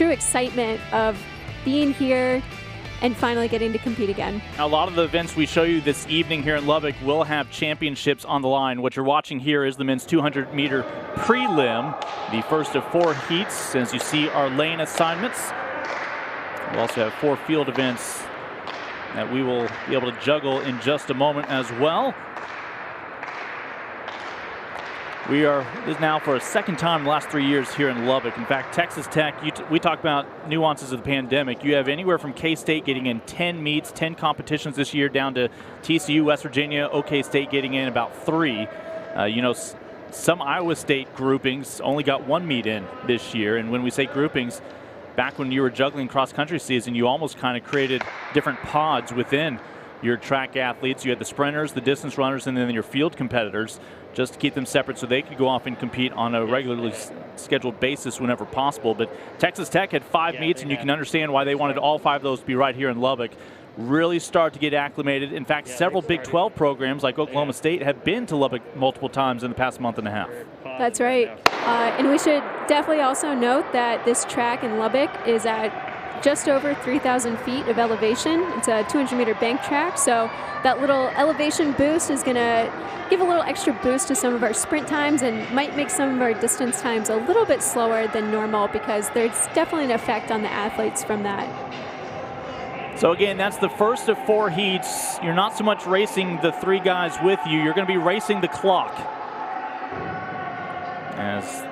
true excitement of being here and finally getting to compete again. A lot of the events we show you this evening here in Lubbock will have championships on the line. What you're watching here is the men's 200-meter prelim, the first of 4 heats. As you see, our lane assignments. We'll also have 4 field events that we will be able to juggle in just a moment as well. We are this now for a second time in the last 3 years here in Lubbock. In fact, Texas Tech, we talk about nuances of the pandemic. You have anywhere from K-State getting in 10 meets, 10 competitions this year, down to TCU, West Virginia, OK State getting in about 3. Some Iowa State groupings only got 1 meet in this year. And when we say groupings, back when you were juggling cross-country season, you almost kind of created different pods within your track athletes. You had the sprinters, the distance runners, and then your field competitors, just to keep them separate so they could go off and compete on a regularly scheduled basis whenever possible. But Texas Tech had 5 meets, and you can understand why they wanted all 5 of those to be right here in Lubbock. Really start to get acclimated. In fact, several Big 12 programs like Oklahoma State have been to Lubbock multiple times in the past month and a half. That's right. And we should definitely also note that this track in Lubbock is at just over 3,000 feet of elevation. It's a 200-meter bank track, so that little elevation boost is going to give a little extra boost to some of our sprint times and might make some of our distance times a little bit slower than normal, because there's definitely an effect on the athletes from that. So again, that's the first of 4 heats. You're not so much racing the 3 guys with you, you're going to be racing the clock. As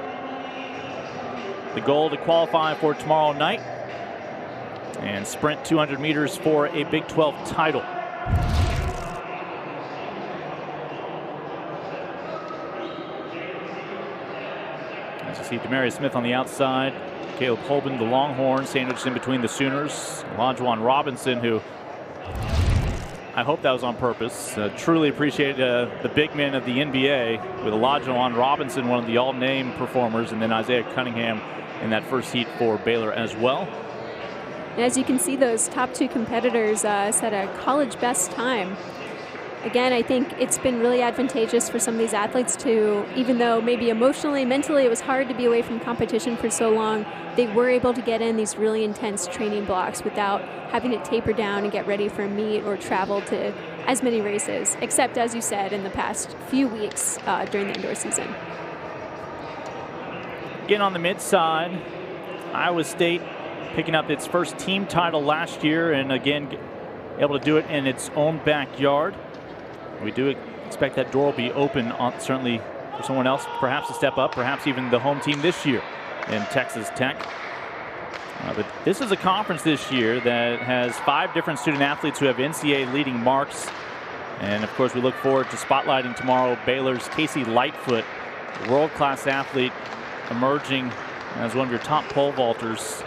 the goal to qualify for tomorrow night and sprint 200 meters for a Big 12 title. As you see, Demarius Smith on the outside, Caleb Holben, the Longhorn, sandwiched in between the Sooners. Olajuwon Robinson, who I hope that was on purpose. Truly appreciate the big men of the NBA, with Olajuwon Robinson, one of the all-name performers, and then Isaiah Cunningham in that first heat for Baylor as well. And as you can see, those top 2 competitors set a college best time. Again, I think it's been really advantageous for some of these athletes to, even though maybe emotionally, mentally, it was hard to be away from competition for so long, they were able to get in these really intense training blocks without having to taper down and get ready for a meet or travel to as many races, except, as you said, in the past few weeks during the indoor season. Again, on the mid side, Iowa State picking up its first team title last year, and again able to do it in its own backyard. We do expect that door will be open, certainly for someone else perhaps to step up, perhaps even the home team this year in Texas Tech. But this is a conference this year that has 5 different student athletes who have NCAA leading marks. And of course, we look forward to spotlighting tomorrow Baylor's Casey Lightfoot, a world-class athlete emerging as one of your top pole vaulters.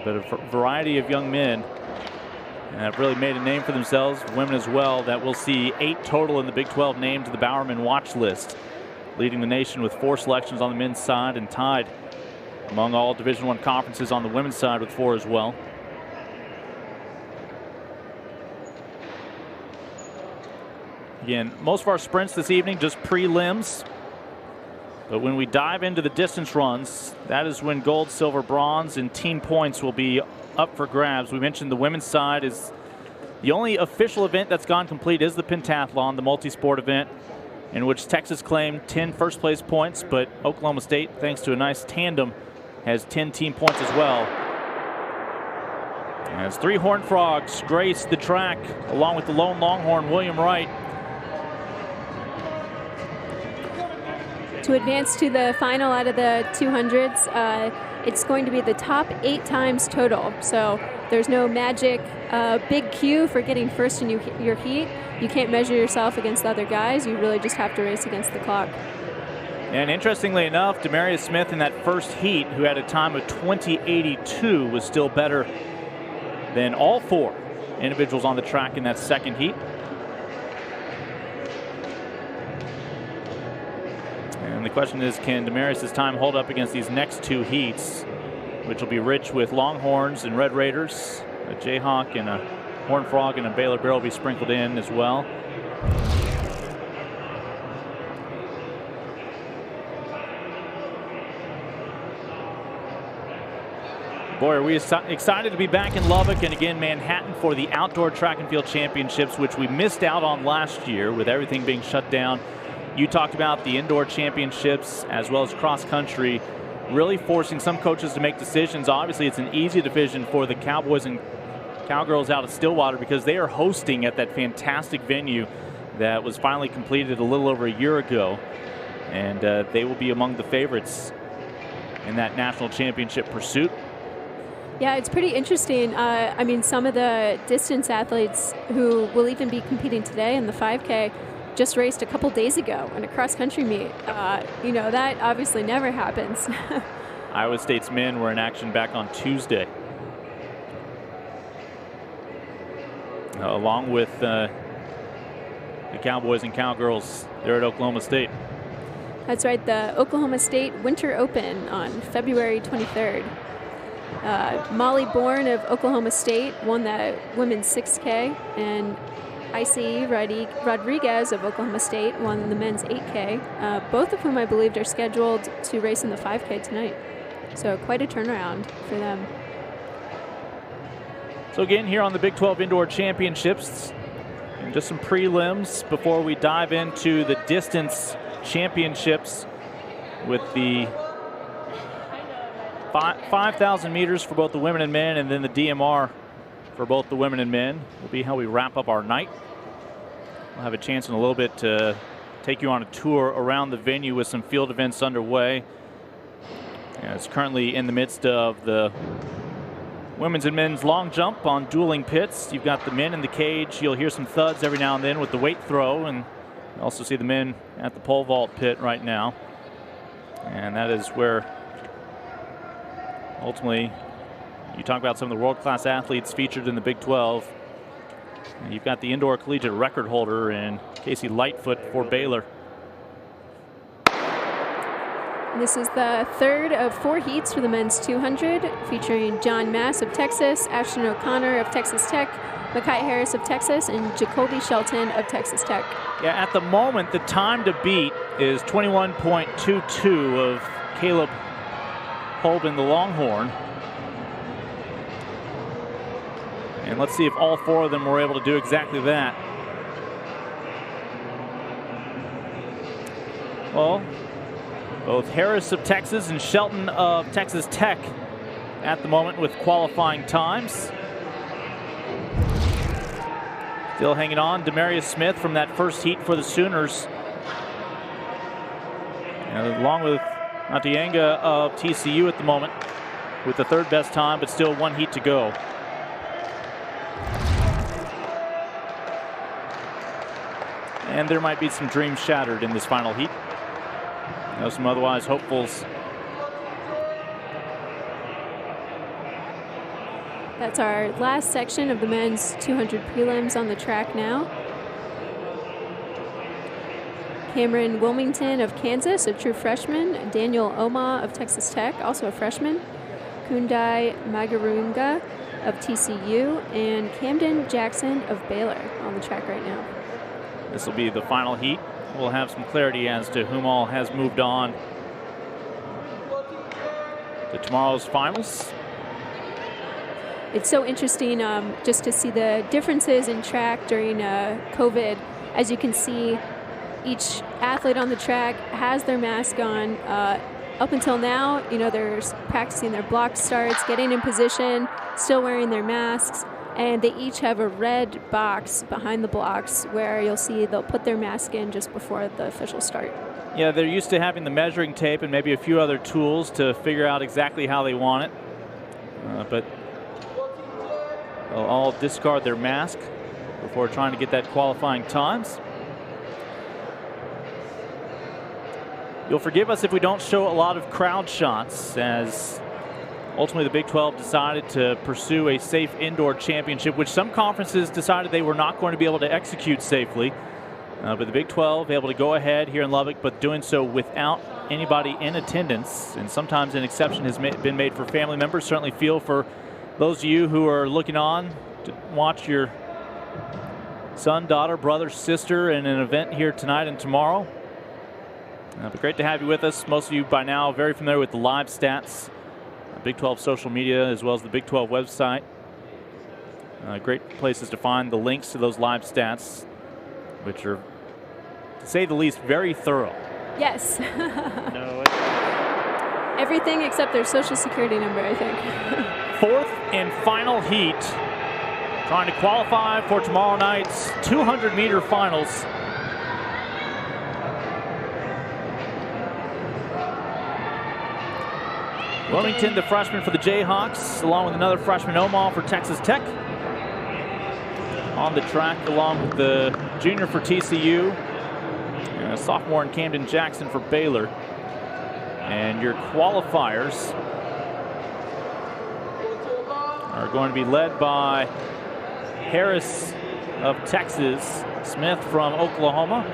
But a variety of young men have really made a name for themselves, women as well, that we'll see 8 total in the Big 12 named to the Bowerman watch list, leading the nation with 4 selections on the men's side and tied among all Division I conferences on the women's side with 4 as well. Again, most of our sprints this evening just prelims. But when we dive into the distance runs, that is when gold, silver, bronze, and team points will be up for grabs. We mentioned the women's side is the only official event that's gone complete is the pentathlon, the multi-sport event, in which Texas claimed 10 first-place points, but Oklahoma State, thanks to a nice tandem, has 10 team points as well. As 3 Horned Frogs grace the track, along with the lone Longhorn, William Wright. To advance to the final out of the 200s, it's going to be the top 8 times total. So there's no magic big cue for getting first in your heat. You can't measure yourself against the other guys. You really just have to race against the clock. And interestingly enough, Demarius Smith in that first heat, who had a time of 20:82, was still better than all 4 individuals on the track in that second heat. And the question is, can Demarius' time hold up against these next 2 heats, which will be rich with Longhorns and Red Raiders, a Jayhawk and a Horned Frog and a Baylor Bear will be sprinkled in as well. Boy, are we excited to be back in Lubbock and again Manhattan for the Outdoor Track and Field Championships, which we missed out on last year with everything being shut down. You talked about the indoor championships as well as cross country, really forcing some coaches to make decisions. Obviously, it's an easy division for the Cowboys and Cowgirls out of Stillwater because they are hosting at that fantastic venue that was finally completed a little over a year ago. And they will be among the favorites in that national championship pursuit. Yeah, it's pretty interesting. I mean, some of the distance athletes who will even be competing today in the 5K just raced a couple days ago in a cross-country meet. You know, that obviously never happens. Iowa State's men were in action back on Tuesday. Along with the Cowboys and Cowgirls there at Oklahoma State. That's right, the Oklahoma State Winter Open on February 23rd. Molly Bourne of Oklahoma State won the women's 6K, and ICE Rodriguez of Oklahoma State won the men's 8K, both of whom I believe are scheduled to race in the 5K tonight. So quite a turnaround for them. So again, here on the Big 12 Indoor Championships, and just some prelims before we dive into the distance championships with the 5,000 meters for both the women and men, and then the DMR for both the women and men will be how we wrap up our night. We'll have a chance in a little bit to take you on a tour around the venue with some field events underway. And it's currently in the midst of the women's and men's long jump on dueling pits. You've got the men in the cage. You'll hear some thuds every now and then with the weight throw, and you also see the men at the pole vault pit right now. And that is where ultimately you talk about some of the world-class athletes featured in the Big 12. And you've got the indoor collegiate record holder in Casey Lightfoot for Baylor. This is the third of 4 heats for the men's 200, featuring John Mass of Texas, Ashton O'Connor of Texas Tech, Makai Harris of Texas, and Jacoby Shelton of Texas Tech. Yeah, at the moment, the time to beat is 21.22 of Caleb Holben, the Longhorn. And let's see if all 4 of them were able to do exactly that. Well, both Harris of Texas and Shelton of Texas Tech at the moment with qualifying times. Still hanging on, Demarius Smith from that first heat for the Sooners. And along with Matianga of TCU at the moment with the 3rd best time, but still 1 heat to go. And there might be some dreams shattered in this final heat. Some otherwise hopefuls. That's our last section of the men's 200 prelims on the track now. Cameron Wilmington of Kansas, a true freshman. Daniel Oma of Texas Tech, also a freshman. Kundai Magarunga of TCU, and Camden Jackson of Baylor on the track right now. This will be the final heat. We'll have some clarity as to whom all has moved on to tomorrow's finals. It's so interesting just to see the differences in track during COVID. As you can see, each athlete on the track has their mask on. Up until now, you know, they're practicing their block starts, getting in position, still wearing their masks. And they each have a red box behind the blocks where you'll see they'll put their mask in just before the official start. Yeah, they're used to having the measuring tape and maybe a few other tools to figure out exactly how they want it. But they'll all discard their mask before trying to get that qualifying times. You'll forgive us if we don't show a lot of crowd shots, as ultimately the Big 12 decided to pursue a safe indoor championship, which some conferences decided they were not going to be able to execute safely. But the Big 12 able to go ahead here in Lubbock, but doing so without anybody in attendance. And sometimes an exception has been made for family members. Certainly feel for those of you who are looking on to watch your son, daughter, brother, sister in an event here tonight and tomorrow. But great to have you with us. Most of you by now very familiar with the live stats Big 12 social media as well as the Big 12 website. Great places to find the links to those live stats, which are, to say the least, very thorough. Yes. No, everything except their social security number, I think. Fourth and final heat, trying to qualify for tomorrow night's 200-meter finals. Wilmington, the freshman for the Jayhawks, along with another freshman, Omar, for Texas Tech. On the track, along with the junior for TCU, and a sophomore in Camden Jackson for Baylor. And your qualifiers are going to be led by Harris of Texas, Smith from Oklahoma,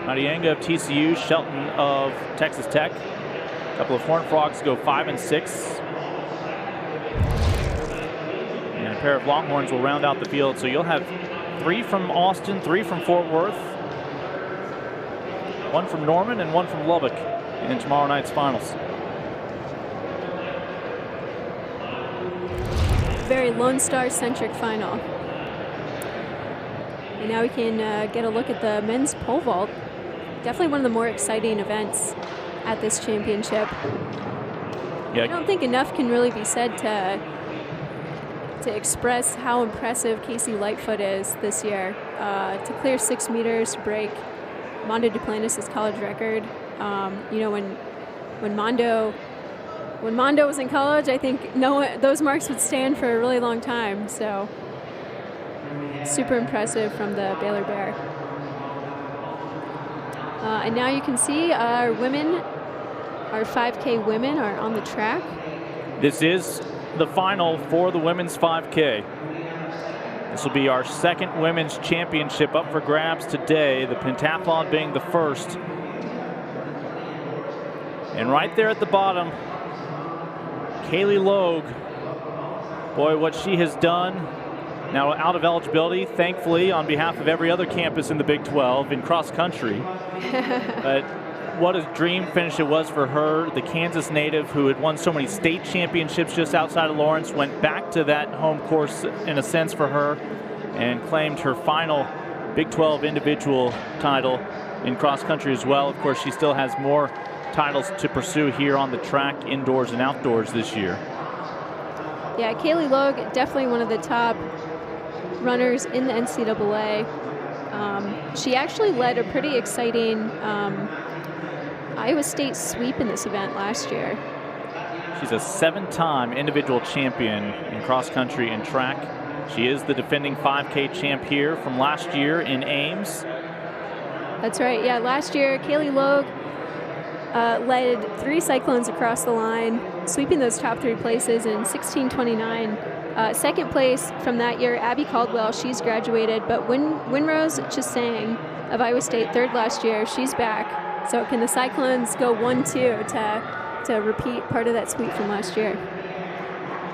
Madianga of TCU, Shelton of Texas Tech. A couple of Horned Frogs go 5 and 6. And a pair of Longhorns will round out the field. So you'll have 3 from Austin, 3 from Fort Worth, 1 from Norman, and 1 from Lubbock in tomorrow night's finals. Very Lone Star-centric final. And now we can get a look at the men's pole vault. Definitely one of the more exciting events at this championship. Yeah. I don't think enough can really be said to express how impressive Casey Lightfoot is this year. To clear 6 meters, to break Mondo Duplantis' college record. You know, when Mondo was in college, I think those marks would stand for a really long time. So super impressive from the Baylor Bear. And now you can see our 5K women are on the track. This is the final for the women's 5K. This will be our second women's championship up for grabs today, the pentathlon being the first. And right there at the bottom, Kaylee Logue. Boy, what she has done. Now out of eligibility, thankfully, on behalf of every other campus in the Big 12 in cross country. But what a dream finish it was for her. The Kansas native who had won so many state championships just outside of Lawrence went back to that home course in a sense for her and claimed her final Big 12 individual title in cross country as well. Of course, she still has more titles to pursue here on the track, indoors and outdoors this year. Yeah, Kaylee Logue, definitely one of the top runners in the NCAA. She actually led a pretty exciting Iowa State sweep in this event last year. She's a 7-time individual champion in cross country and track. She is the defending 5K champ here from last year in Ames. That's right. Yeah, last year Kaylee Logue led 3 Cyclones across the line, sweeping those top 3 places in 16:29. Second place from that year, Abby Caldwell. She's graduated, but Winrose Chisang of Iowa State, 3rd last year. She's back. So can the Cyclones go 1-2 to repeat part of that sweep from last year?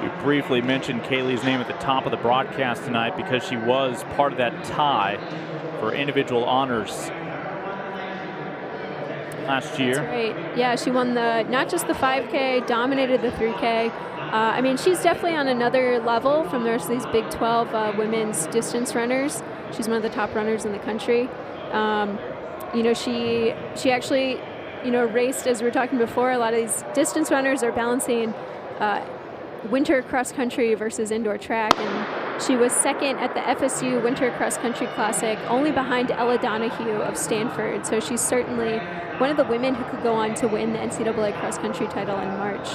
We briefly mentioned Kaylee's name at the top of the broadcast tonight because she was part of that tie for individual honors last year. That's right. Yeah, she won not just the 5K, dominated the 3K. I mean, she's definitely on another level from the rest of these Big 12 women's distance runners. She's one of the top runners in the country. You know, she actually, you know, raced, as we were talking before, a lot of these distance runners are balancing winter cross country versus indoor track, and she was second at the FSU Winter Cross Country Classic, only behind Ella Donahue of Stanford. So she's certainly one of the women who could go on to win the NCAA cross country title in March.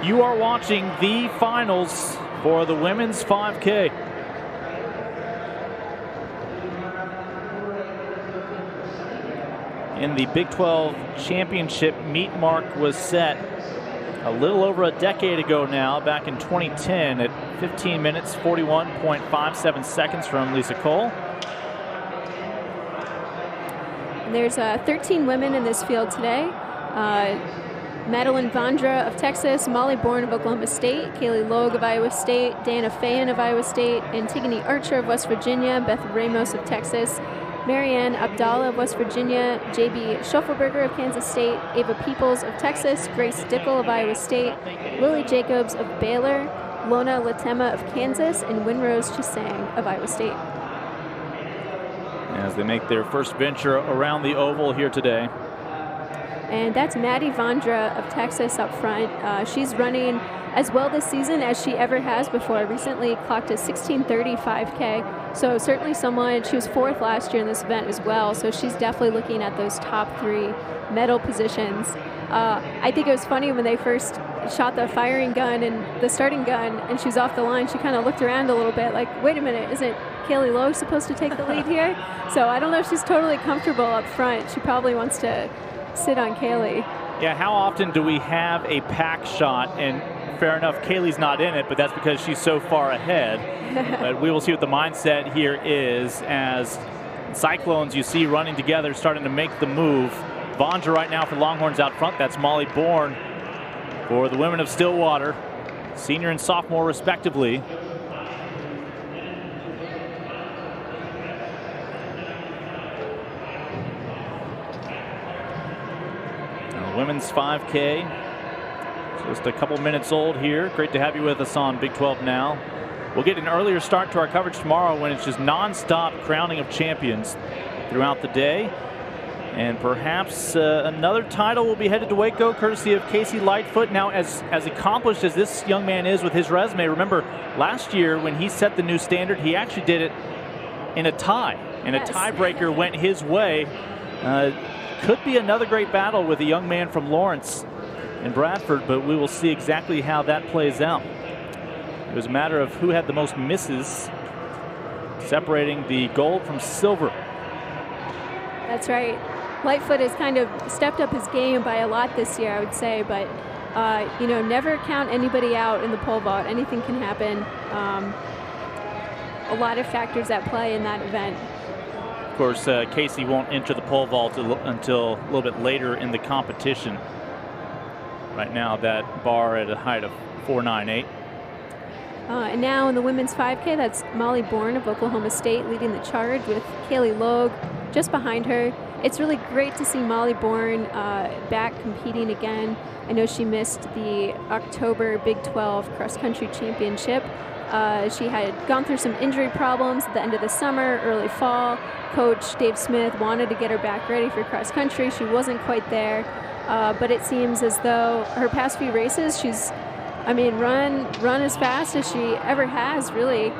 You are watching the finals for the women's 5K. And the Big 12 championship meet mark was set a little over a decade ago now, back in 2010 at 15 minutes, 41.57 seconds from Lisa Cole. And there's 13 women in this field today. Madeline Vondra of Texas, Molly Bourne of Oklahoma State, Kaylee Logue of Iowa State, Dana Fayen of Iowa State, Antigone Archer of West Virginia, Beth Ramos of Texas, Marianne Abdallah of West Virginia, J.B. Schoffelberger of Kansas State, Ava Peoples of Texas, Grace Dickel of Iowa State, Lily Jacobs of Baylor, Lona Latema of Kansas, and Winrose Chisang of Iowa State. As they make their first venture around the oval here today. And that's Maddie Vondra of Texas up front. She's running as well this season as she ever has before. Recently clocked a 16:30 5K. So certainly someone, she was 4th last year in this event as well. So she's definitely looking at those top 3 medal positions. I think it was funny when they first shot the firing gun and the starting gun and she was off the line. She kind of looked around a little bit like, wait a minute, isn't Kaylee Logue supposed to take the lead here? So I don't know if she's totally comfortable up front. She probably wants to sit on Kaylee. Yeah, how often do we have a pack shot? And fair enough, Kaylee's not in it, but that's because she's so far ahead. But we will see what the mindset here is as Cyclones you see running together, starting to make the move. Vondra right now for Longhorns out front. That's Molly Bourne for the women of Stillwater, senior and sophomore respectively. Women's 5K, just a couple minutes old here. Great to have you with us on Big 12 Now. We'll get an earlier start to our coverage tomorrow when it's just non-stop crowning of champions throughout the day. And perhaps another title will be headed to Waco, courtesy of Casey Lightfoot. Now, as accomplished as this young man is with his resume, remember last year when he set the new standard, he actually did it in a tie, and yes, a tiebreaker went his way. Could be another great battle with a young man from Lawrence and Bradford, but we will see exactly how that plays out. It was a matter of who had the most misses, separating the gold from silver. That's right. Lightfoot has kind of stepped up his game by a lot this year, I would say, but you know, never count anybody out in the pole vault. Anything can happen. A lot of factors at play in that event. Of course, Casey won't enter the pole vault until a little bit later in the competition. Right now, that bar at a height of 4.98. And now in the women's 5K, that's Molly Bourne of Oklahoma State leading the charge with Kaylee Logue just behind her. It's really great to see Molly Bourne back competing again. I know she missed the October Big 12 cross-country championship. She had gone through some injury problems at the end of the summer, early fall. Coach Dave Smith wanted to get her back ready for cross-country. She wasn't quite there, but it seems as though her past few races, she's, I mean, run as fast as she ever has, really.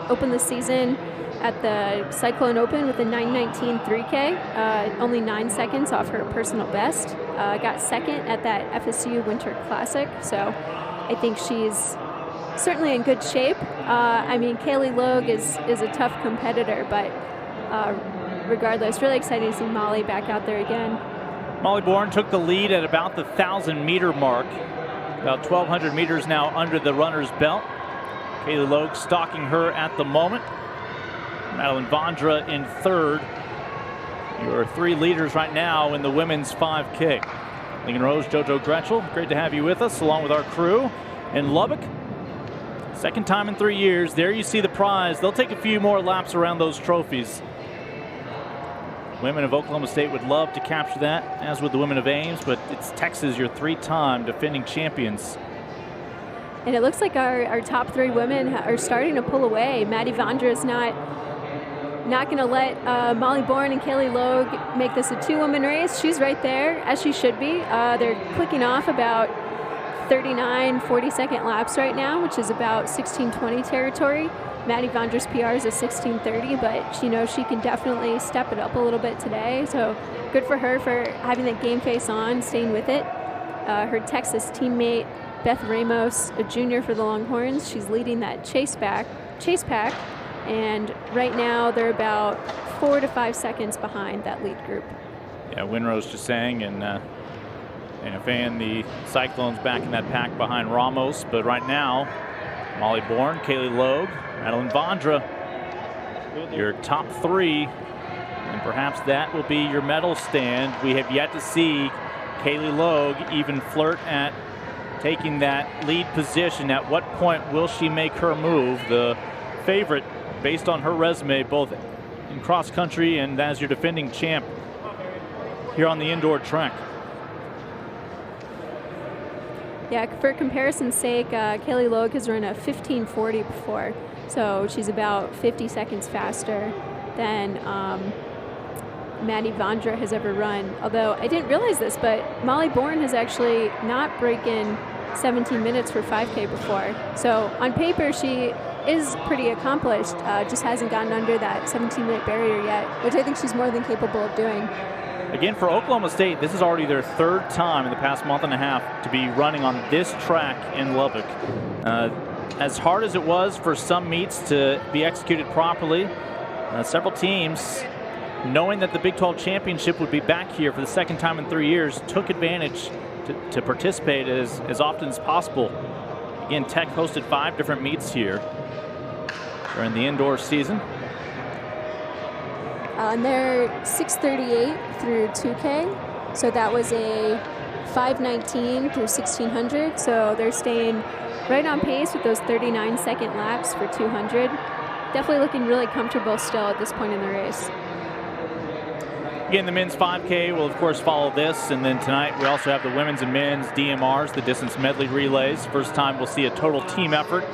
Opened the season at the Cyclone Open with a 9:19 3K, only 9 seconds off her personal best. Got second at that FSU Winter Classic, so I think she's certainly in good shape. I mean, Kaylee Logue is a tough competitor, but regardless, really excited to see Molly back out there again. Molly Bourne took the lead at about the 1,000-meter mark. About 1,200 meters now under the runner's belt. Kaylee Logue stalking her at the moment. Madeline Vondra in third. Your 3 leaders right now in the women's 5K. Lincoln Rose, JoJo Gretschel, great to have you with us, along with our crew in Lubbock. Second time in 3 years. There you see the prize. They'll take a few more laps around those trophies. Women of Oklahoma State would love to capture that, as would the women of Ames, but it's Texas, your 3-time defending champions. And it looks like our top 3 women are starting to pull away. Maddie Vondra is not going to let Molly Bourne and Kaylee Logue make this a 2-woman race. She's right there, as she should be. They're clicking off about 39 40-second laps right now, which is about 16:20 territory. Maddie Vondra's PR is a 16:30, but she knows she can definitely step it up a little bit today. So good for her for having that game face on, staying with it. Her Texas teammate, Beth Ramos, a junior for the Longhorns, she's leading that chase pack. And right now they're about 4 to 5 seconds behind that lead group. Yeah, Winrose just sang, and fan the Cyclones back in that pack behind Ramos. But right now, Molly Bourne, Kaylee Logue, Madeline Vondra, your top 3, and perhaps that will be your medal stand. We have yet to see Kaylee Logue even flirt at taking that lead position. At what point will she make her move? The favorite, based on her resume, both in cross country and as your defending champ here on the indoor track. Yeah, for comparison's sake, Kaylee Logue has run a 15:40 before, so she's about 50 seconds faster than Maddie Vondra has ever run. Although I didn't realize this, but Molly Bourne has actually not broken 17 minutes for 5K before. So on paper, she is pretty accomplished, just hasn't gotten under that 17-minute barrier yet, which I think she's more than capable of doing. Again, for Oklahoma State, this is already their third time in the past month and a half to be running on this track in Lubbock. As hard as it was for some meets to be executed properly, several teams, knowing that the Big 12 Championship would be back here for the second time in 3 years, took advantage to participate as often as possible. Again, Tech hosted 5 different meets here during the indoor season. And they're 6:38 through 2K, so that was a 5:19 through 1600. So they're staying right on pace with those 39-second laps for 200. Definitely looking really comfortable still at this point in the race. Again, the men's 5K will, of course, follow this. And then tonight we also have the women's and men's DMRs, the distance medley relays. First time we'll see a total team effort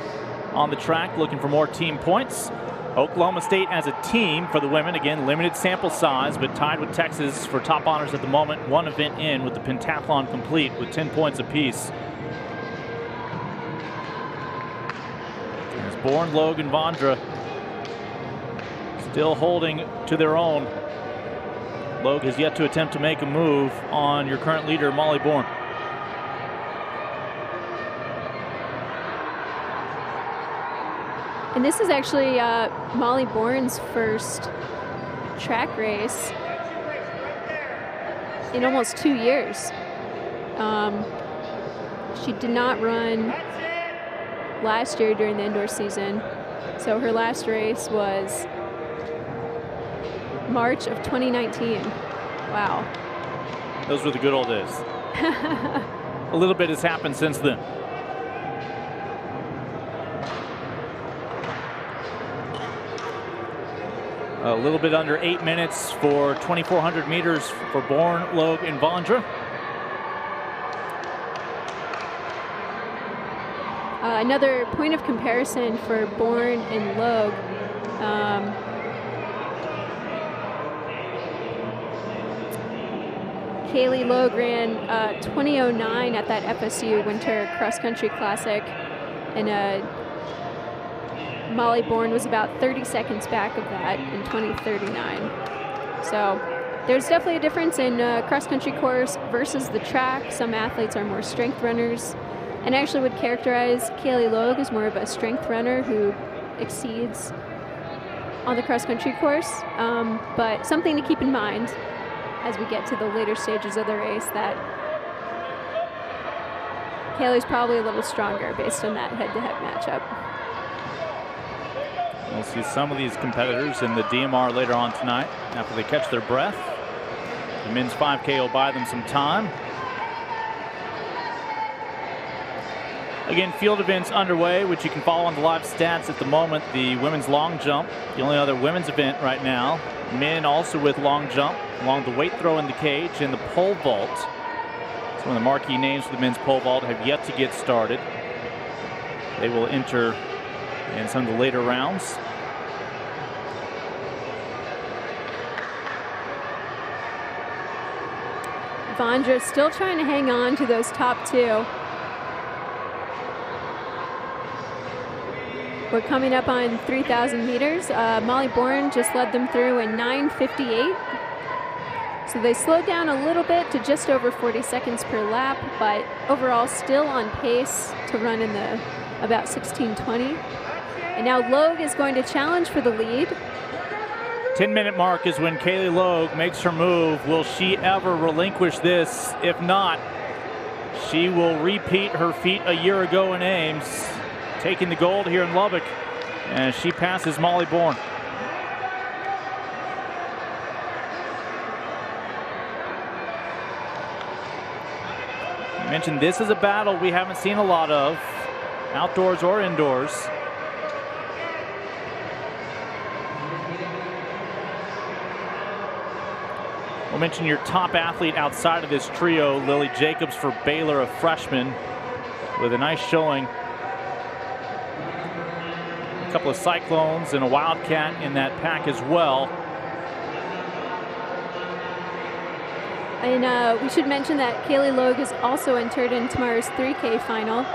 on the track, looking for more team points. Oklahoma State as a team for the women, again, limited sample size, but tied with Texas for top honors at the moment. One event in with the pentathlon complete with 10 points apiece. As Bourne, Logue, and Vondra still holding to their own. Logue has yet to attempt to make a move on your current leader, Molly Bourne. And this is actually Molly Bourne's first track race in almost 2 years. She did not run last year during the indoor season, so her last race was March of 2019. Wow. Those were the good old days. A little bit has happened since then. A little bit under 8 minutes for 2,400 meters for Bourne, Logue, and Vondra. Another point of comparison for Bourne and Logue. Kaylee Logue ran 20:09 at that FSU Winter Cross Country Classic, and Molly Bourne was about 30 seconds back of that in 20:39. So there's definitely a difference in cross-country course versus the track. Some athletes are more strength runners, and I actually would characterize Kaylee Logue as more of a strength runner who exceeds on the cross-country course. But something to keep in mind as we get to the later stages of the race, that Kaylee's probably a little stronger based on that head-to-head matchup. We'll see some of these competitors in the DMR later on tonight after they catch their breath. The men's 5K will buy them some time. Again, field events underway, which you can follow on the live stats at the moment. The women's long jump, the only other women's event right now. Men also with long jump, along the weight throw in the cage and the pole vault. Some of the marquee names for the men's pole vault have yet to get started. They will enter in some of the later rounds. Vondra still trying to hang on to those top two. We're coming up on 3,000 meters. Molly Bourne just led them through in 9:58. So they slowed down a little bit to just over 40 seconds per lap, but overall still on pace to run in the about 16:20. And now Logue is going to challenge for the lead. 10-minute mark is when Kaylee Logue makes her move. Will she ever relinquish this? If not, she will repeat her feat a year ago in Ames, taking the gold here in Lubbock, and she passes Molly Bourne. I mentioned this is a battle we haven't seen a lot of, outdoors or indoors. We'll mention your top athlete outside of this trio, Lily Jacobs for Baylor, a freshman, with a nice showing. A couple of Cyclones and a Wildcat in that pack as well. And we should mention that Kaylee Logue is also entered in tomorrow's 3K final.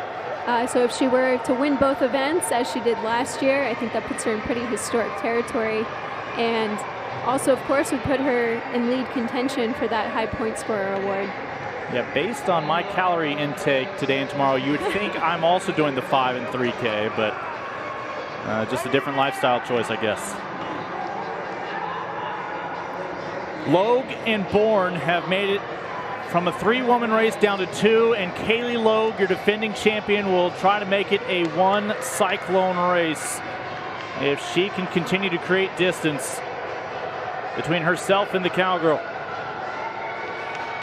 So if she were to win both events, as she did last year, I think that puts her in pretty historic territory. And also, of course, would put her in lead contention for that high point scorer award. Yeah, based on my calorie intake today and tomorrow, you would think I'm also doing the 5 and 3K, but just a different lifestyle choice, I guess. Logue and Bourne have made it from a 3-woman race down to 2, and Kaylee Logue, your defending champion, will try to make it a 1 Cyclone race. If she can continue to create distance between herself and the Cowgirl.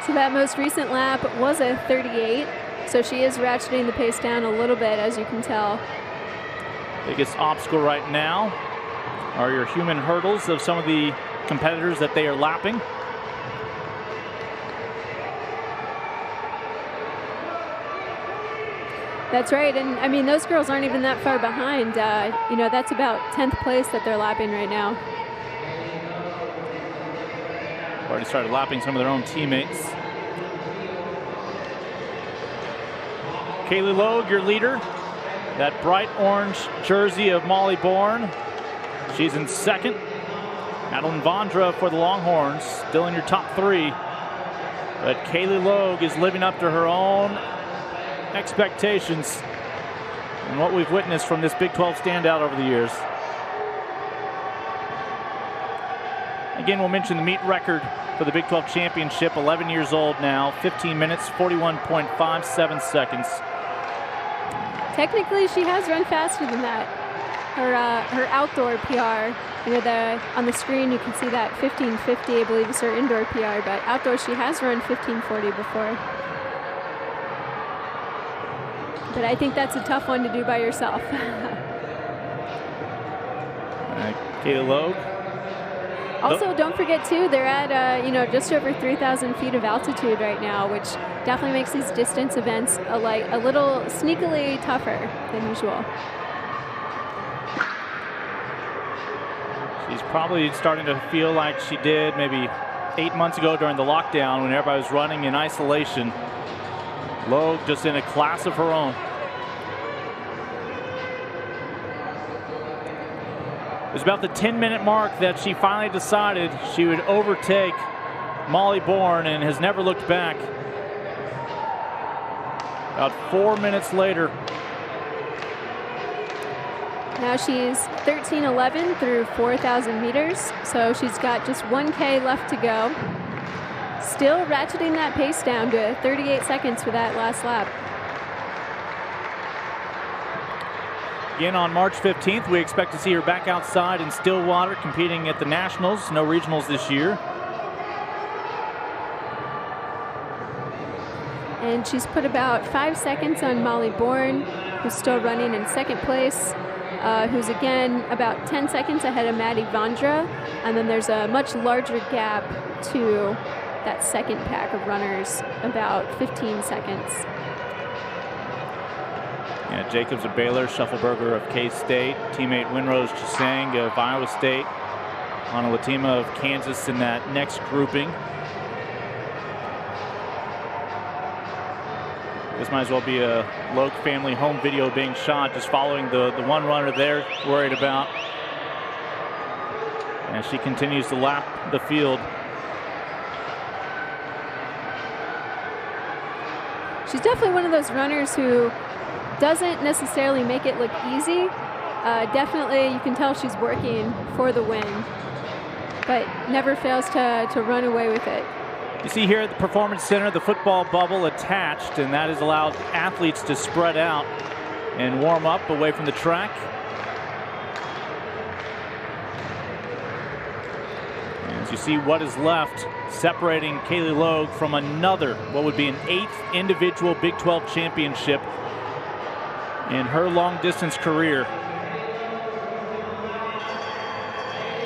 So that most recent lap was a 38, so she is ratcheting the pace down a little bit, as you can tell. Biggest obstacle right now are your human hurdles of some of the competitors that they are lapping. That's right, and I mean, those girls aren't even that far behind. You know, that's about 10th place that they're lapping right now. Already started lapping some of their own teammates. Kaylee Logue, your leader. That bright orange jersey of Molly Bourne. She's in second. Madeline Vondra for the Longhorns, still in your top 3. But Kaylee Logue is living up to her own expectations and what we've witnessed from this Big 12 standout over the years. Again, we'll mention the meet record for the Big 12 championship, 11 years old now, 15 minutes, 41.57 seconds. Technically, she has run faster than that. Her outdoor PR, you know, on the screen you can see that 15:50, I believe, is her indoor PR, but outdoor she has run 15:40 before. But I think that's a tough one to do by yourself. Kaylee Logue. Also, don't forget, too, they're at, you know, just over 3,000 feet of altitude right now, which definitely makes these distance events a little sneakily tougher than usual. She's probably starting to feel like she did maybe 8 months ago during the lockdown when everybody was running in isolation. Logue just in a class of her own. It was about the 10-minute mark that she finally decided she would overtake Molly Bourne and has never looked back. About 4 minutes later. Now she's 13:11 through 4,000 meters, so she's got just 1K left to go. Still ratcheting that pace down to 38 seconds for that last lap. Again, on March 15th, we expect to see her back outside in Stillwater competing at the Nationals. No regionals this year. And she's put about 5 seconds on Molly Bourne, who's still running in second place, who's again about 10 seconds ahead of Maddie Vondra. And then there's a much larger gap to that second pack of runners, about 15 seconds. Yeah, Jacobs of Baylor, Shuffleberger of K-State, teammate Winrose Chisang of Iowa State, Ana Latima of Kansas in that next grouping. This might as well be a Logue family home video being shot, just following the one runner they're worried about. And she continues to lap the field. She's definitely one of those runners who doesn't necessarily make it look easy. Definitely, you can tell she's working for the win, but never fails to run away with it. You see here at the Performance Center, the football bubble attached, and that has allowed athletes to spread out and warm up away from the track. As you see what is left separating Kaylee Logue from another, what would be an 8th individual Big 12 championship in her long distance career.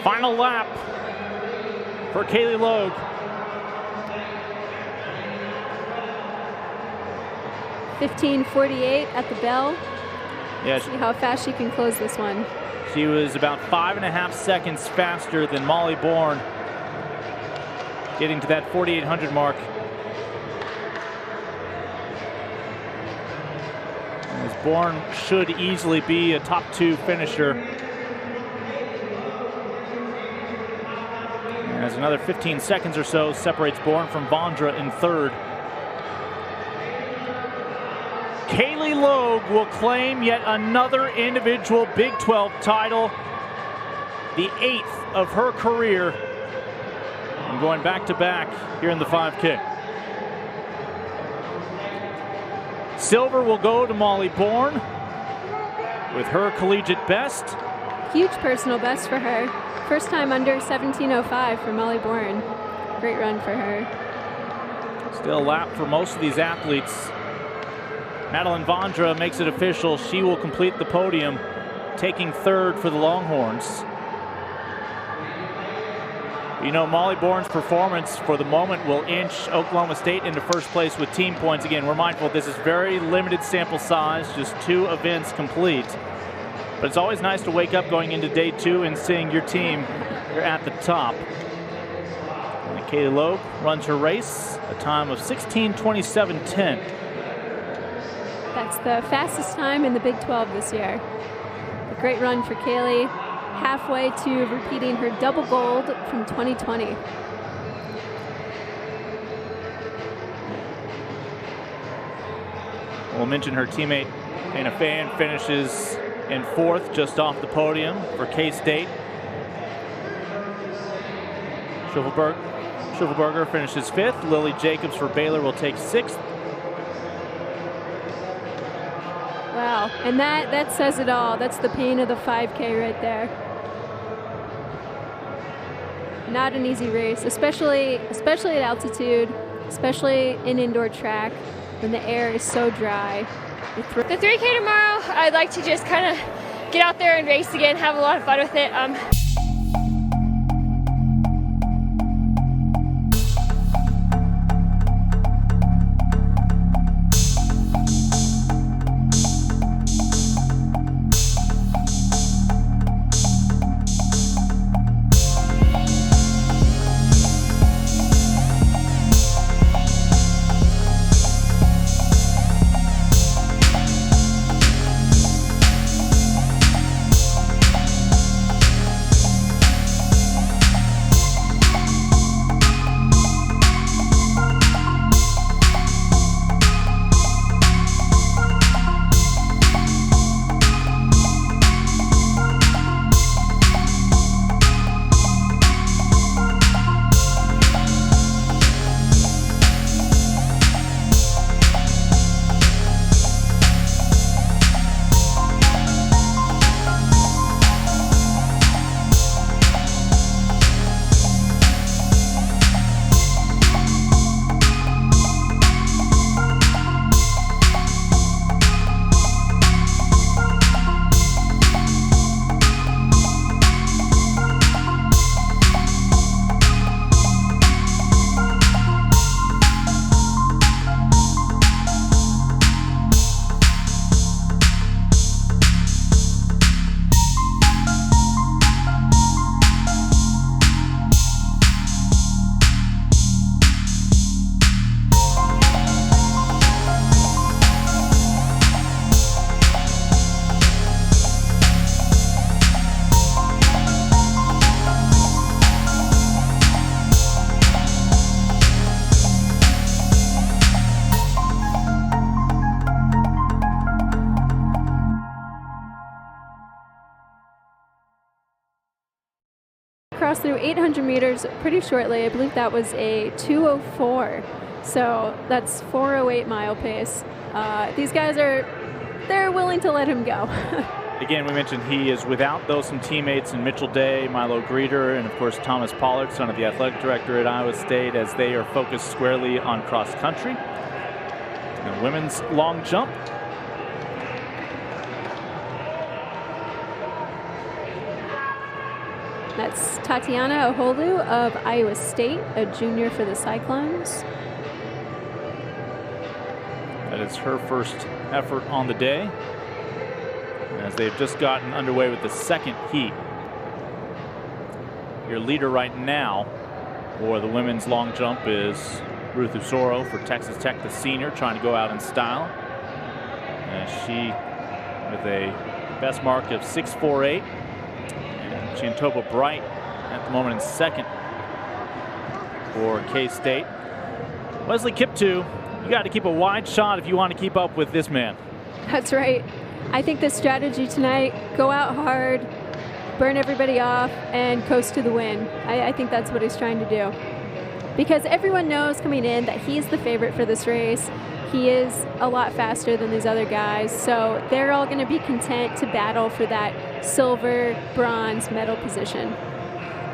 Final lap for Kaylee Logue. 15:48 at the bell. Yeah, See how fast she can close this one. she was about 5.5 seconds faster than Molly Bourne, getting to that 4,800 mark. As Bourne should easily be a top 2 finisher. As another 15 seconds or so separates Bourne from Vondra in 3rd. Kaylee Logue will claim yet another individual Big 12 title, the 8th of her career, and going back-to-back here in the 5K. Silver will go to Molly Bourne with her collegiate best. Huge personal best for her. First time under 17:05 for Molly Bourne. Great run for her. Still a lap for most of these athletes. Madeline Vondra makes it official. She will complete the podium, taking 3rd for the Longhorns. You know, Molly Bourne's performance for the moment will inch Oklahoma State into 1st place with team points. Again, we're mindful this is very limited sample size, just 2 events complete. But it's always nice to wake up going into day 2 and seeing your team, you're at the top. And Kaylee Logue runs her race, a time of 16:27.10. That's the fastest time in the Big 12 this year. A great run for Kaylee, halfway to repeating her double gold from 2020. We'll mention her teammate Dana Fan finishes in 4th, just off the podium for K-State. Schuffelberger finishes 5th. Lily Jacobs for Baylor will take 6th. Wow, and that says it all. That's the pain of the 5K right there. Not an easy race, especially at altitude, especially in indoor track when the air is so dry. The 3K tomorrow, I'd like to just kind of get out there and race again, have a lot of fun with it. Crossed through 800 meters pretty shortly. I believe that was a 2:04. So that's 4:08 mile pace. These guys they're willing to let him go. Again, we mentioned he is without those some teammates in Mitchell Day, Milo Greeter, and of course Thomas Pollard, son of the athletic director at Iowa State, as they are focused squarely on cross country. And women's long jump. That's Tatiana Oholu of Iowa State, a junior for the Cyclones. That is her first effort on the day, as they've just gotten underway with the second heat. Your leader right now for the women's long jump is Ruth Usoro for Texas Tech, the senior, trying to go out in style. And she with a best mark of 6.48. And Chantoba Bright at the moment in second for K-State. Wesley Kiptoo, you got to keep a wide shot if you want to keep up with this man. That's right. I think the strategy tonight, go out hard, burn everybody off, and coast to the win. I think that's what he's trying to do. Because everyone knows coming in that he's the favorite for this race. He is a lot faster than these other guys, so they're all going to be content to battle for that silver, bronze medal position.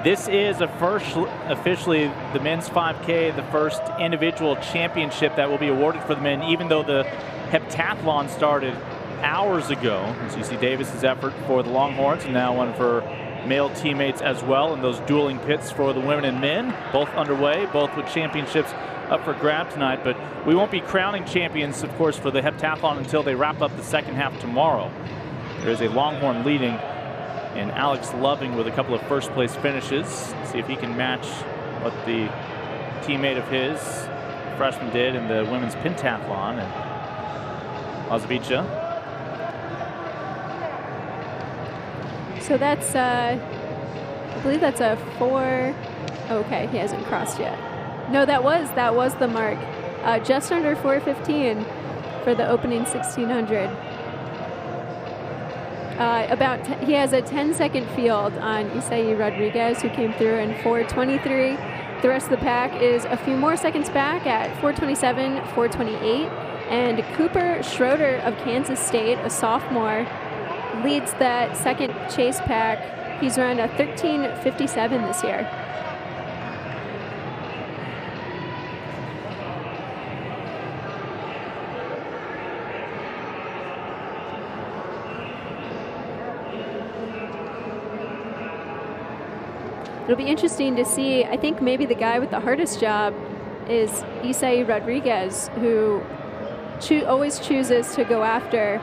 This is officially the men's 5K, the first individual championship that will be awarded for the men, even though the heptathlon started hours ago. As you see Davis's effort for the Longhorns, and now one of her male teammates as well, and those dueling pits for the women and men, both underway, both with championships up for grab tonight. But we won't be crowning champions, of course, for the heptathlon until they wrap up the second half tomorrow. There is a Longhorn leading, and Alex Loving with a couple of first place finishes. See if he can match what the teammate of his, freshman, did in the women's pentathlon, and Lazavica. So that's, I believe that's a 4. Okay, he hasn't crossed yet. No, that was the mark. Just under 4:15 for the opening 1600. He has a 10-second field on Isai Rodriguez, who came through in 4:23. The rest of the pack is a few more seconds back at 4:27, 4:28. And Cooper Schroeder of Kansas State, a sophomore, leads that second chase pack. He's run a 13:57 this year. It'll be interesting to see. I think maybe the guy with the hardest job is Isai Rodriguez, who always chooses to go after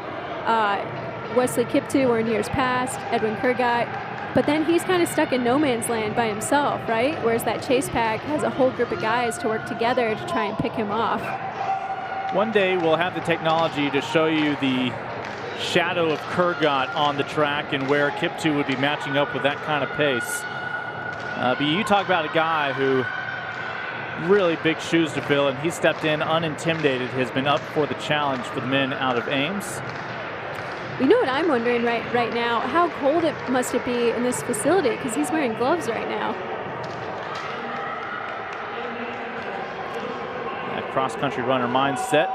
Wesley Kiptoo, or in years past, Edwin Kurgat. But then he's kind of stuck in no man's land by himself, right? Whereas that chase pack has a whole group of guys to work together to try and pick him off. One day we'll have the technology to show you the shadow of Kurgat on the track and where Kiptoo would be matching up with that kind of pace. But you talk about a guy who really big shoes to fill, and he stepped in unintimidated, has been up for the challenge for the men out of Ames. You know what I'm wondering right now? How cold must it be in this facility? Because he's wearing gloves right now. That cross-country runner mindset.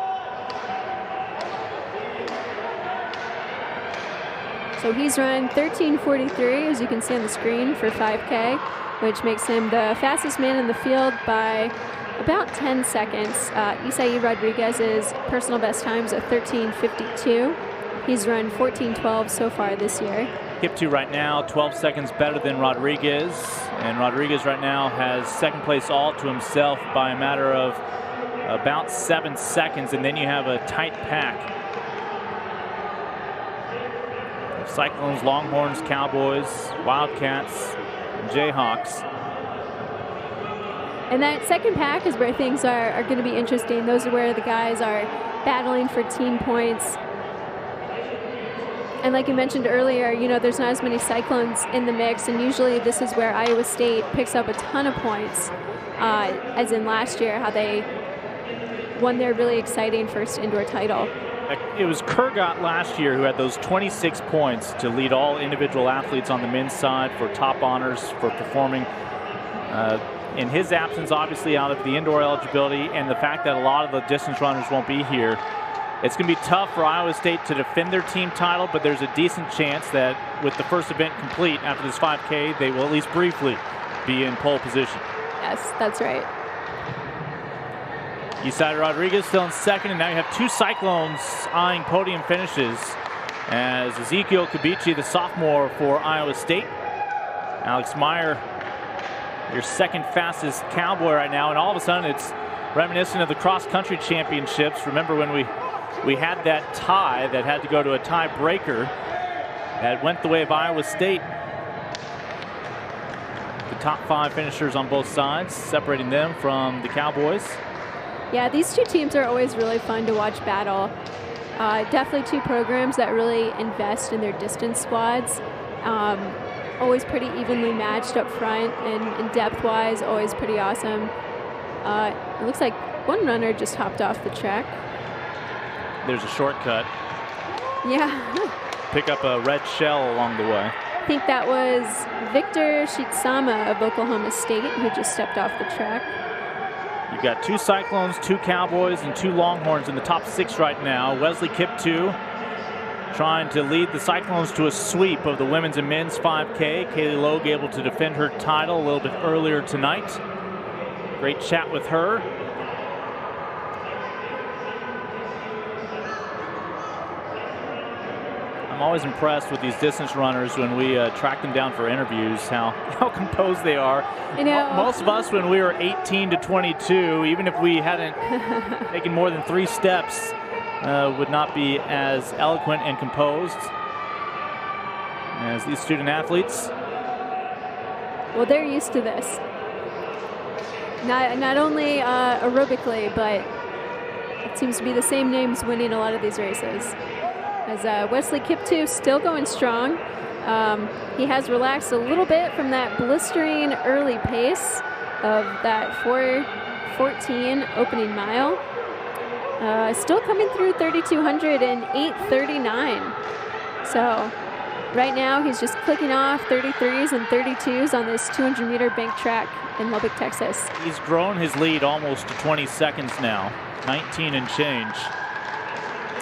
So he's run 13:43, as you can see on the screen, for 5K, which makes him the fastest man in the field by about 10 seconds. Isai Rodriguez's personal best time is at 13:52. He's run 14:12 so far this year. Kiptoo right now 12 seconds better than Rodriguez, and Rodriguez right now has second place all to himself by a matter of about 7 seconds, and then you have a tight pack. Cyclones, Longhorns, Cowboys, Wildcats, and Jayhawks. And that second pack is where things are going to be interesting. Those are where the guys are battling for team points. And like you mentioned earlier, you know, there's not as many Cyclones in the mix, and usually this is where Iowa State picks up a ton of points, as in last year, how they won their really exciting first indoor title. It was Kurgat last year who had those 26 points to lead all individual athletes on the men's side for top honors for performing. In his absence, obviously, out of the indoor eligibility and the fact that a lot of the distance runners won't be here, it's going to be tough for Iowa State to defend their team title, but there's a decent chance that with the first event complete after this 5K, they will at least briefly be in pole position. Yes, that's right. Isai Rodriguez still in second, and now you have two Cyclones eyeing podium finishes as Ezekiel Kabichi, the sophomore for Iowa State. Alex Meyer, your second fastest Cowboy right now, and all of a sudden it's reminiscent of the cross-country championships. Remember when we we had that tie that had to go to a tiebreaker that went the way of Iowa State. The top 5 finishers on both sides, separating them from the Cowboys. Yeah, these two teams are always really fun to watch battle. Definitely two programs that really invest in their distance squads. Always pretty evenly matched up front, and depth-wise, always pretty awesome. It looks like one runner just hopped off the track. There's a shortcut. Yeah. Pick up a red shell along the way. I think that was Victor Shitsama of Oklahoma State who just stepped off the track. You've got 2 Cyclones, 2 Cowboys, and 2 Longhorns in the top 6 right now. Wesley Kiptoo trying to lead the Cyclones to a sweep of the women's and men's 5K. Kaylee Logue able to defend her title a little bit earlier tonight. Great chat with her. I'm always impressed with these distance runners when we track them down for interviews, how composed they are. You know, most of us, when we were 18 to 22, even if we hadn't taken more than 3 steps, would not be as eloquent and composed as these student athletes. Well, they're used to this. Not only aerobically, but it seems to be the same names winning a lot of these races. As Wesley Kiptoo still going strong. He has relaxed a little bit from that blistering early pace of that 4:14 opening mile. Still coming through 3,200 and 8:39. So right now he's just clicking off 33s and 32s on this 200-meter bank track in Lubbock, Texas. He's grown his lead almost to 20 seconds now, 19 and change.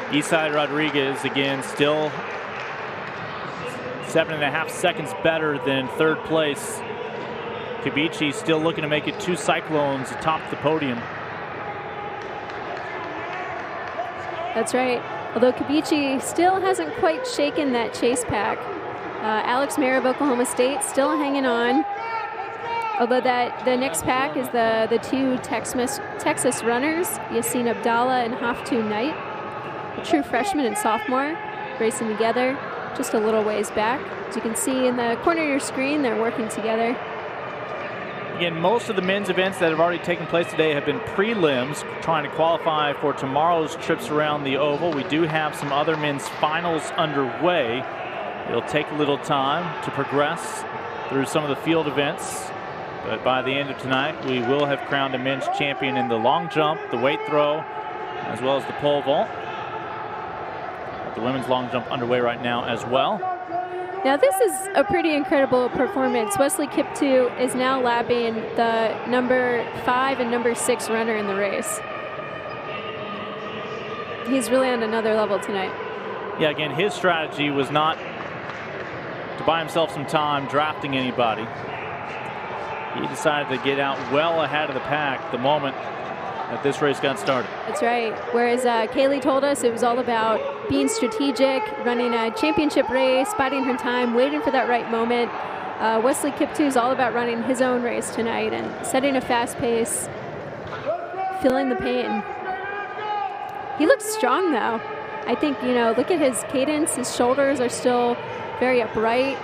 Eastside Rodriguez, again, still 7.5 seconds better than 3rd place. Kibichi still looking to make it 2 Cyclones atop the podium. That's right. Although Kibichi still hasn't quite shaken that chase pack. Alex Mayer of Oklahoma State still hanging on. Although the next pack is the 2 Texas runners, Yassine Abdallah and Haftu Knight. A true freshman and sophomore racing together just a little ways back. As you can see in the corner of your screen, they're working together. Again, most of the men's events that have already taken place today have been prelims, trying to qualify for tomorrow's trips around the oval. We do have some other men's finals underway. It'll take a little time to progress through some of the field events, but by the end of tonight, we will have crowned a men's champion in the long jump, the weight throw, as well as the pole vault. The women's long jump underway right now as well. Now this is a pretty incredible performance. Wesley Kiptoo is now lapping the number 5 and number 6 runner in the race. He's really on another level tonight. Yeah, again, his strategy was not to buy himself some time drafting anybody. He decided to get out well ahead of the pack the moment that this race got started. That's right. Whereas Kaylee told us it was all about being strategic, running a championship race, biding her time, waiting for that right moment. Wesley Kiptoo is all about running his own race tonight and setting a fast pace, feeling the pain. He looks strong though. I think, you know, look at his cadence. His shoulders are still very upright.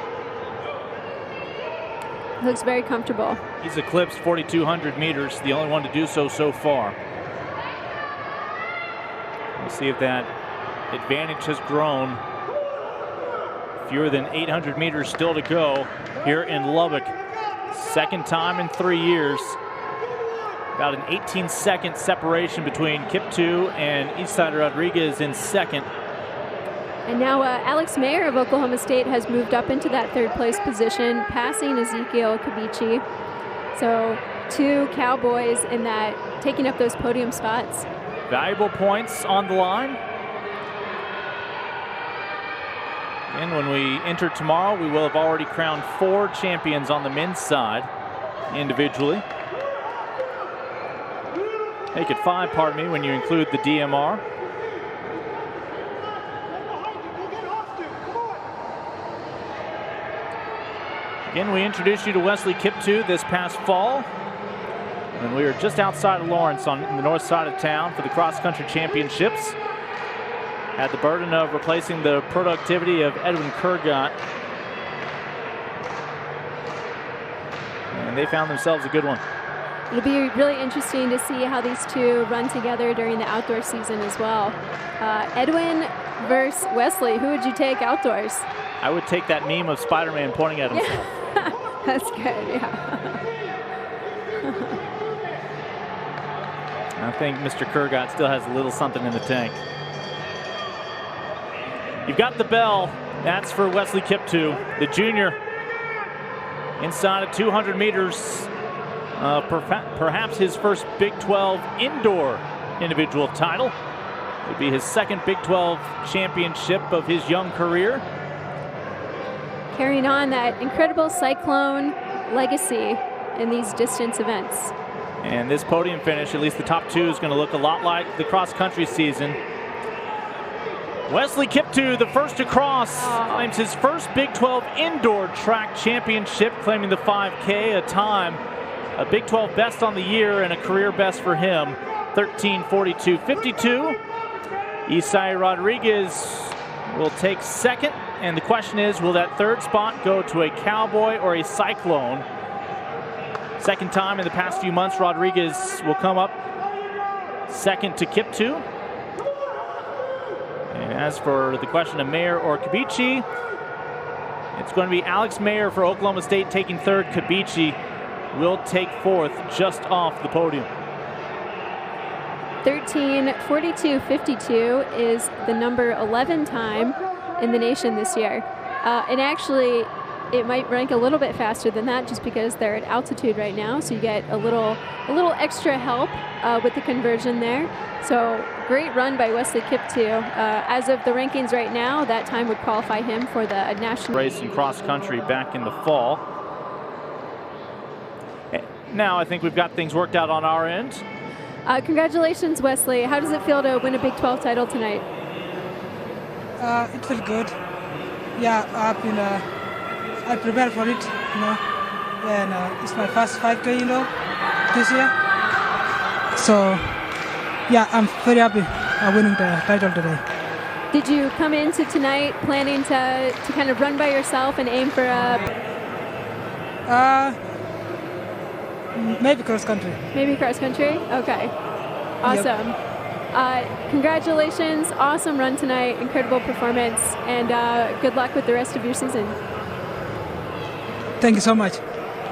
He looks very comfortable. He's eclipsed 4,200 meters, the only one to do so far. We'll see if that advantage has grown. Fewer than 800 meters still to go here in Lubbock. Second time in 3 years. About an 18-second separation between Kiptoo and Eastside Rodriguez in second. And now Alex Mayer of Oklahoma State has moved up into that 3rd place position, passing Ezekiel Kibichi. So 2 Cowboys in that, taking up those podium spots. Valuable points on the line. And when we enter tomorrow, we will have already crowned 4 champions on the men's side individually. Make it 5, pardon me, when you include the DMR. Again, we introduced you to Wesley Kiptoo this past fall, and we were just outside of Lawrence on the north side of town for the cross-country championships. had the burden of replacing the productivity of Edwin Kurgat. And they found themselves a good one. It'll be really interesting to see how these two run together during the outdoor season as well. Edwin versus Wesley, who would you take outdoors? I would take that meme of Spider-Man pointing at himself. That's good, yeah. I think Mr. Kurgat still has a little something in the tank. You've got the bell. That's for Wesley Kiptoo, the junior. Inside of 200 meters, perhaps his first Big 12 indoor individual title. It would be his second Big 12 championship of his young career. Carrying on that incredible Cyclone legacy in these distance events. And this podium finish, at least the top two, is going to look a lot like the cross-country season. Wesley Kiptoo, the first to cross, claims his first Big 12 indoor track championship, claiming the 5K, a time, a Big 12 best on the year and a career best for him, 13:42.52. Isai Rodriguez will take second, and the question is, will that third spot go to a Cowboy or a Cyclone? Second time in the past few months, Rodriguez will come up second to Kiptoo. And as for the question of Mayer or Kibichi, it's going to be Alex Mayer for Oklahoma State taking third. Kibichi will take fourth, just off the podium. 13:42.52 is the number 11 time in the nation this year. And actually, it might rank a little bit faster than that just because they're at altitude right now, so you get a little extra help with the conversion there. So great run by Wesley Kiptoo. As of the rankings right now, that time would qualify him for the national race in cross country back in the fall. Now I think we've got things worked out on our end. Congratulations, Wesley. How does it feel to win a Big 12 title tonight? It felt good. Yeah, I prepared for it, and it's my first 5K, this year. So, yeah, I'm very happy winning the title today. Did you come into tonight planning to kind of run by yourself and aim for a... Maybe cross country. Maybe cross country? Okay. Awesome. Yep. Congratulations. Awesome run tonight. Incredible performance. And good luck with the rest of your season. Thank you so much.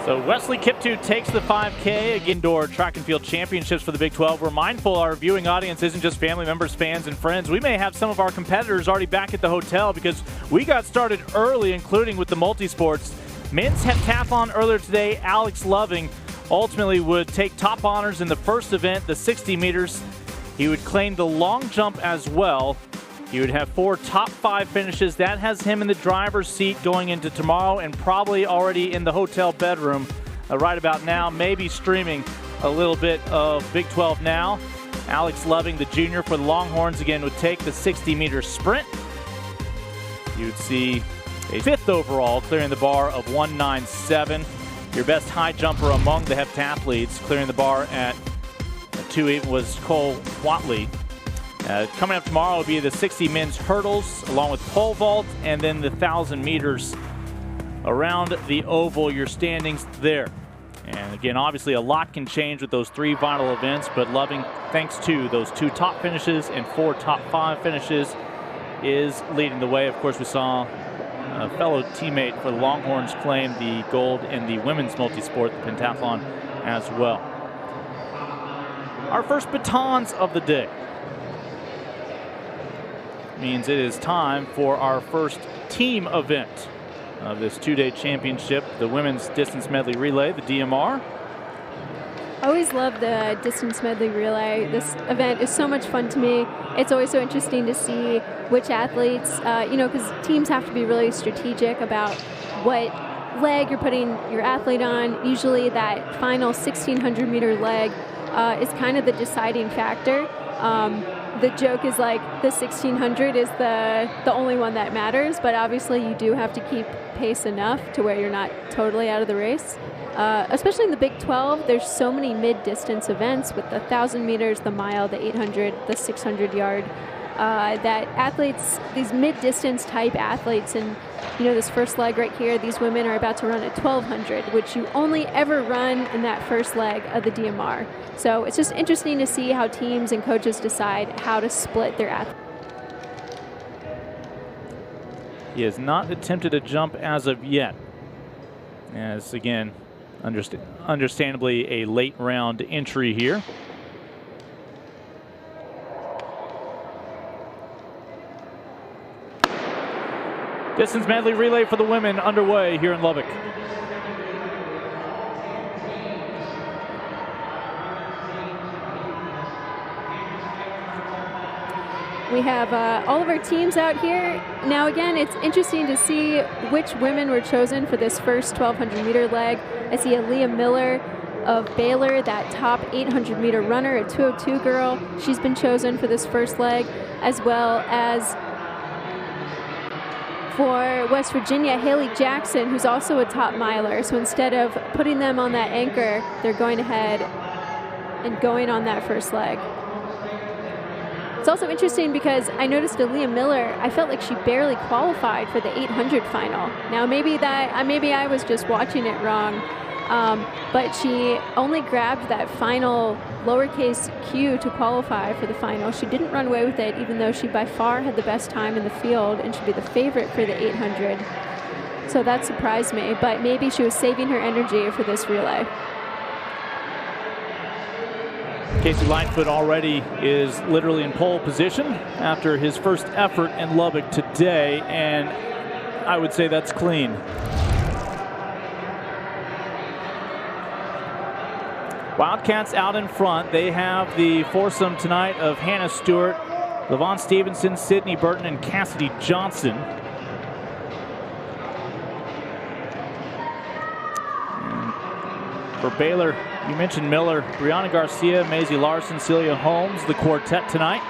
So Wesley Kiptoo takes the 5K, indoor track and field championships for the Big 12. We're mindful our viewing audience isn't just family members, fans, and friends. We may have some of our competitors already back at the hotel because we got started early, including with the multisports. Men's heptathlon earlier today, Alex Loving ultimately would take top honors in the first event, the 60 meters. He would claim the long jump as well. He would have 4 top 5 finishes. That has him in the driver's seat going into tomorrow and probably already in the hotel bedroom right about now, maybe streaming a little bit of Big 12 Now. Alex Loving, the junior for the Longhorns, again would take the 60-meter sprint. You would see a 5th overall, clearing the bar of 1:9.7. Your best high jumper among the heptathletes, clearing the bar at 2.8 was Cole Watley. Coming up tomorrow will be the 60 men's hurdles, along with pole vault, and then the 1,000 meters around the oval. Your standings there. And again, obviously a lot can change with those 3 vital events, but Loving, thanks to those 2 top finishes and 4 top 5 finishes, is leading the way. Of course, we saw a fellow teammate for the Longhorns claim the gold in the women's multisport, the pentathlon, as well. Our first batons of the day means it is time for our first team event of this 2-day championship, the women's distance medley relay, the DMR. I always love the distance medley relay. This event is so much fun to me. It's always so interesting to see which athletes, because teams have to be really strategic about what leg you're putting your athlete on. Usually that final 1,600-meter leg is kind of the deciding factor. The joke is like the 1,600 is the only one that matters, but obviously you do have to keep pace enough to where you're not totally out of the race. Especially in the Big 12, there's so many mid-distance events with the 1,000 meters, the mile, the 800, the 600-yard. that athletes, these mid-distance type athletes, and this first leg right here, these women are about to run a 1200, which you only ever run in that first leg of the DMR. So it's just interesting to see how teams and coaches decide how to split their athletes. He has not attempted a jump as of yet. As again, understandably a late round entry here. Distance medley relay for the women underway here in Lubbock. We have all of our teams out here. Now again, it's interesting to see which women were chosen for this first 1200 meter leg. I see Aaliyah Miller of Baylor, that top 800 meter runner, a 202 girl. She's been chosen for this first leg, as well as for West Virginia, Haley Jackson, who's also a top miler. So instead of putting them on that anchor, they're going ahead and going on that first leg. It's also interesting because I noticed Aaliyah Miller, I felt like she barely qualified for the 800 final. Now maybe I was just watching it wrong, but she only grabbed that final lowercase q to qualify for the final. She didn't run away with it, even though she by far had the best time in the field and should be the favorite for the 800. So that surprised me, but maybe she was saving her energy for this relay. Casey Lightfoot already is literally in pole position after his first effort in Lubbock today, and I would say that's clean. Wildcats out in front. They have the foursome tonight of Hannah Stewart, LaVon Stevenson, Sydney Burton, and Cassidy Johnson. And for Baylor, you mentioned Miller, Brianna Garcia, Maisie Larson, Celia Holmes, the quartet tonight.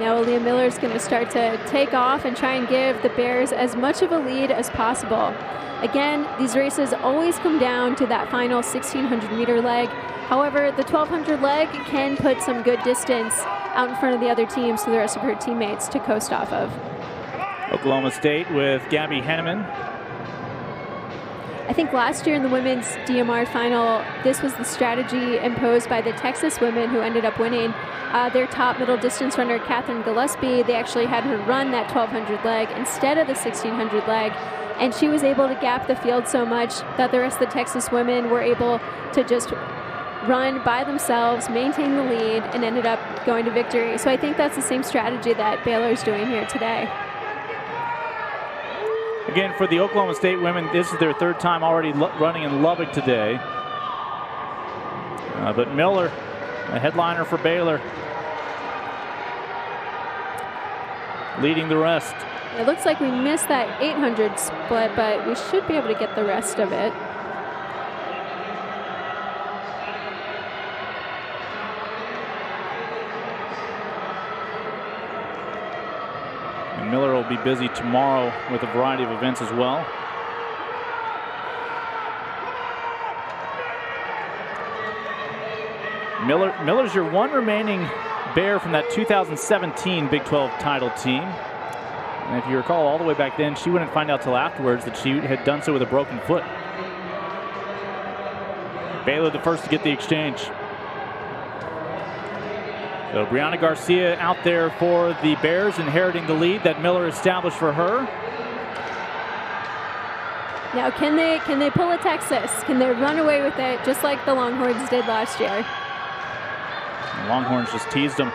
Now Aaliyah Miller is going to start to take off and try and give the Bears as much of a lead as possible. Again, these races always come down to that final 1600 meter leg. However, the 1200 leg can put some good distance out in front of the other teams for the rest of her teammates to coast off of. Oklahoma State with Gabby Henneman. I think last year in the women's DMR final, this was the strategy imposed by the Texas women who ended up winning. Their top middle distance runner, Catherine Gillespie, they actually had her run that 1200 leg instead of the 1600 leg. And she was able to gap the field so much that the rest of the Texas women were able to just run by themselves, maintain the lead, and ended up going to victory. So I think that's the same strategy that Baylor's doing here today. Again, for the Oklahoma State women, this is their third time already running in Lubbock today. But Miller, a headliner for Baylor, leading the rest. It looks like we missed that 800 split, but we should be able to get the rest of it. And Miller will be busy tomorrow with a variety of events as well. Miller's your one remaining Bear from that 2017 Big 12 title team. And if you recall, all the way back then, she wouldn't find out till afterwards that she had done so with a broken foot. Baylor the first to get the exchange. So Brianna Garcia out there for the Bears, inheriting the lead that Miller established for her. Now can they pull a Texas? Can they run away with it just like the Longhorns did last year? The Longhorns just teased them.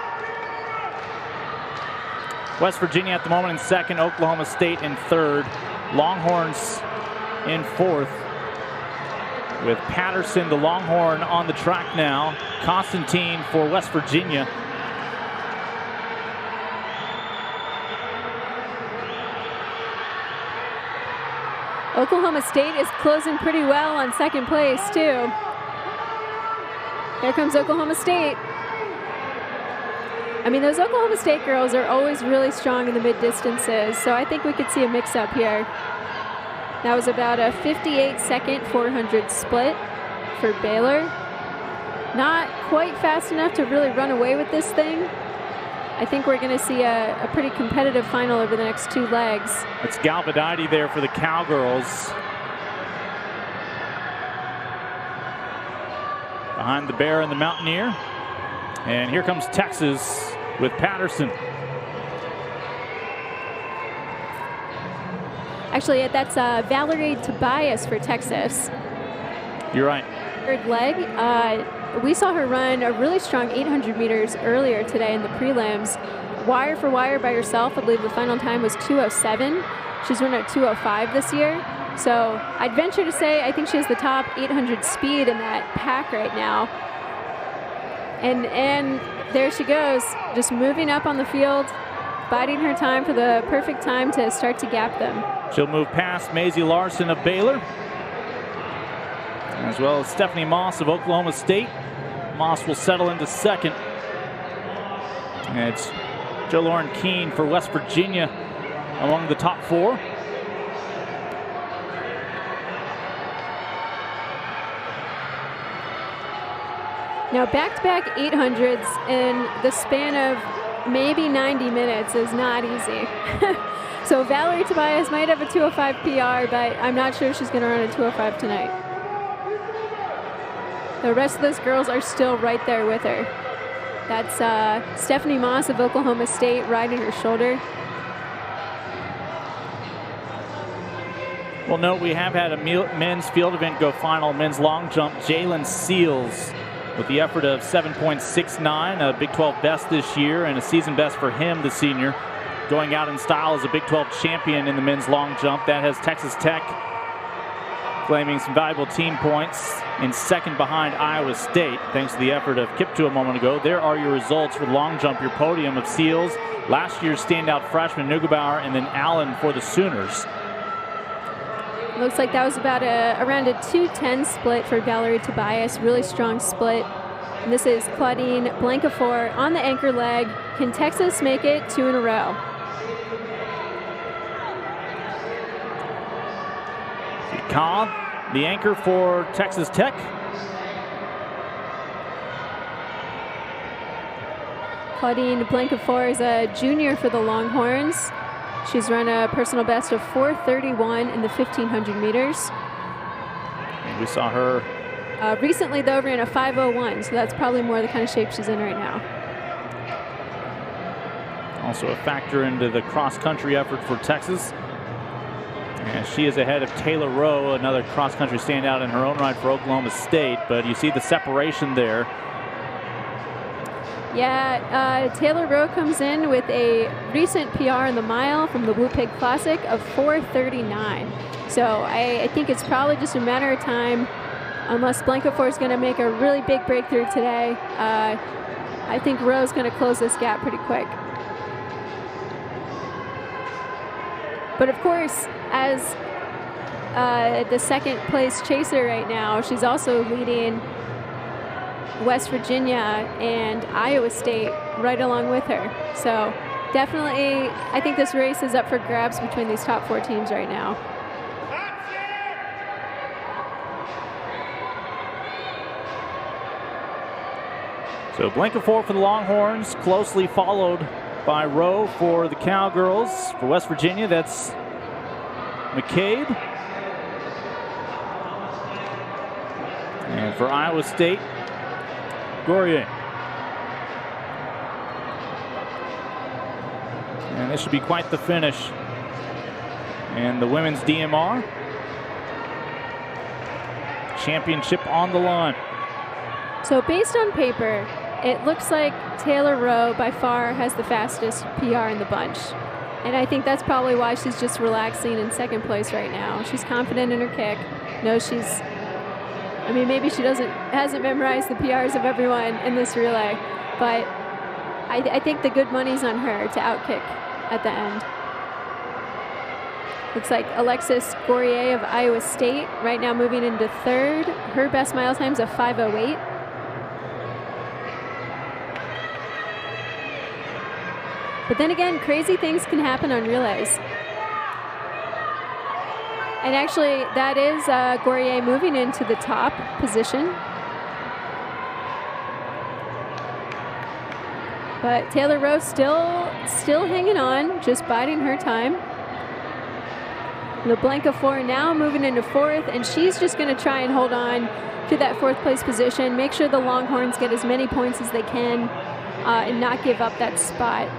West Virginia at the moment in second, Oklahoma State in third, Longhorns in fourth. With Patterson, the Longhorn, on the track now. Constantine for West Virginia. Oklahoma State is closing pretty well on second place too. Here comes Oklahoma State. I mean, those Oklahoma State girls are always really strong in the mid distances, so I think we could see a mix up here. That was about a 58-second 400 split for Baylor. Not quite fast enough to really run away with this thing. I think we're going to see a pretty competitive final over the next 2 legs. It's Galvadide there for the Cowgirls. Behind the Bear and the Mountaineer. And here comes Texas with Patterson. Actually, that's Valerie Tobias for Texas. You're right. Third leg. We saw her run a really strong 800 meters earlier today in the prelims. Wire for wire by herself, I believe the final time was 2:07. She's run at 2:05 this year. So I'd venture to say I think she has the top 800 speed in that pack right now. And there she goes, just moving up on the field, biding her time for the perfect time to start to gap them. She'll move past Maisie Larson of Baylor, as well as Stephanie Moss of Oklahoma State. Moss will settle into second. And it's Jo Lauren Keene for West Virginia among the top 4. Now, back-to-back 800s in the span of maybe 90 minutes is not easy. So Valerie Tobias might have a 2:05 PR, but I'm not sure she's going to run a 2:05 tonight. The rest of those girls are still right there with her. That's Stephanie Moss of Oklahoma State riding her shoulder. Well, note we have had a men's field event go final, men's long jump. Jalen Seals with the effort of 7.69, a Big 12 best this year and a season best for him, the senior, going out in style as a Big 12 champion in the men's long jump. That has Texas Tech claiming some valuable team points in second behind Iowa State, thanks to the effort of Kiptu a moment ago. There are your results for long jump, your podium of Seals, last year's standout freshman Neugebauer, and then Allen for the Sooners. Looks like that was about around a 2:10 split for Valerie Tobias. Really strong split. And this is Claudine Blancafor on the anchor leg. Can Texas make it 2 in a row? Cobb, the anchor for Texas Tech. Claudine Blancafor is a junior for the Longhorns. She's run a personal best of 4:31 in the 1500 meters. And we saw her recently, though, ran a 5:01, so that's probably more the kind of shape she's in right now. also a factor into the cross-country effort for Texas. And she is ahead of Taylor Rowe, another cross-country standout in her own right for Oklahoma State. But you see the separation there. Yeah, Taylor Rowe comes in with a recent PR in the mile from the Woo Pig Classic of 4:39. So I think it's probably just a matter of time, unless Blancafor is going to make a really big breakthrough today. I think Rowe's going to close this gap pretty quick. But of course, as the second place chaser right now, she's also leading West Virginia and Iowa State right along with her. So definitely, I think this race is up for grabs between these top four teams right now. So Blancafor for the Longhorns, closely followed by Rowe for the Cowgirls. For West Virginia, that's McCabe. And for Iowa State, Gourier. And this should be quite the finish. And the women's DMR championship on the line. So based on paper, it looks like Taylor Rowe by far has the fastest PR in the bunch. And I think that's probably why she's just relaxing in second place right now. She's confident in her kick, knows she's, I mean, maybe she hasn't memorized the PRs of everyone in this relay, but I think the good money's on her to outkick at the end. Looks like Alexis Gourier of Iowa State right now moving into third. Her best mile time's a 5:08. But then again, crazy things can happen on relays. And actually, that is Gourier moving into the top position. But Taylor Rowe still hanging on, just biding her time. LeBlanca Four now moving into fourth, and she's just going to try and hold on to that fourth place position, make sure the Longhorns get as many points as they can, and not give up that spot.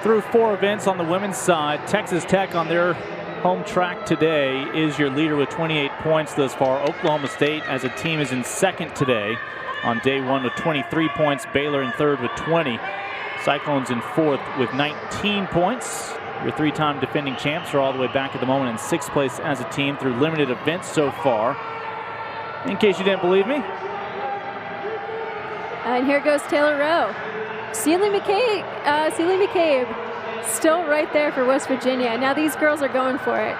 Through 4 events on the women's side, Texas Tech on their home track today is your leader with 28 points thus far. Oklahoma State as a team is in second today on day 1 with 23 points. Baylor in third with 20. Cyclones in fourth with 19 points. Your 3-time defending champs are all the way back at the moment in 6th place as a team through limited events so far. In case you didn't believe me. And here goes Taylor Rowe. Sealy McCabe still right there for West Virginia. Now these girls are going for it.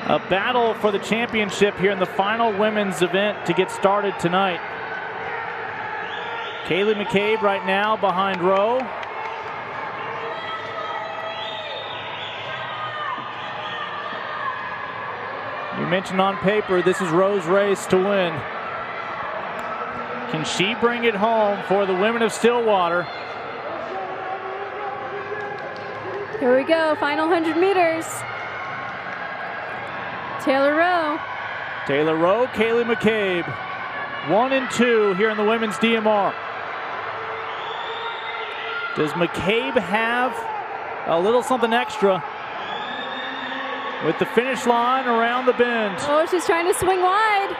A battle for the championship here in the final women's event to get started tonight. Kaylee McCabe right now behind Rowe. You mentioned on paper this is Rowe's race to win. Can she bring it home for the women of Stillwater? Here we go, final 100 meters. Taylor Rowe. Taylor Rowe, Kaylee McCabe. 1 and 2 here in the women's DMR. Does McCabe have a little something extra with the finish line around the bend? Oh, she's trying to swing wide.